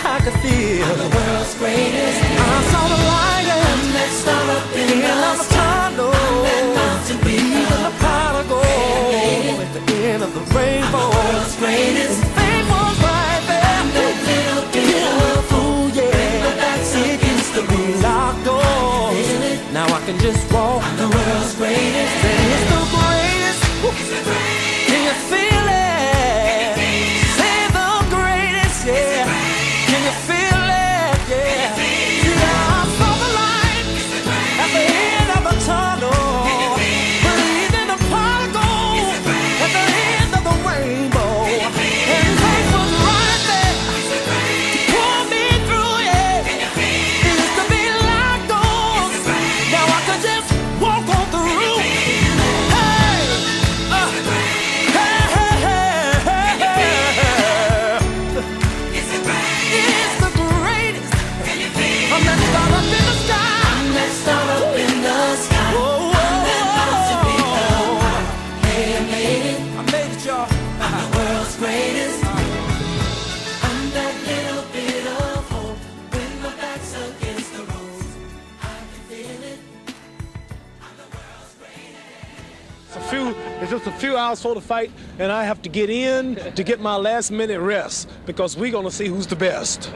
A: I can feel I'm the world's greatest. I saw the light and that star up in the tunnel. I'm that mountain peak, even the pot of gold at the end of the rainbow. I'm the world's greatest. And fame was right there. I'm that little bit of fool, yeah. It used to be locked doors. Now I can just walk. I'm the world's greatest. Say it's the greatest. It's the greatest. Can you feel it? Say the greatest, yeah. Can you feel it? Yeah. See, I saw the light at the end of the tunnel. Believe in the pot of gold at the end of the rainbow. And faith was right there to pull me through, yeah. It used to be like gold. Now I can just walk on through. Hey, I'm that star up in the sky. I'm that star up in the sky. Oh, I'm that mountain peak up high. Hey, I made it. I made it, y'all. I'm the world's greatest. I'm that little bit of hope when my back's against the ropes. I can feel it. I'm the world's greatest.
L: It's just a few hours for the fight, and I have to get in to get my last minute rest because we're gonna see who's the best.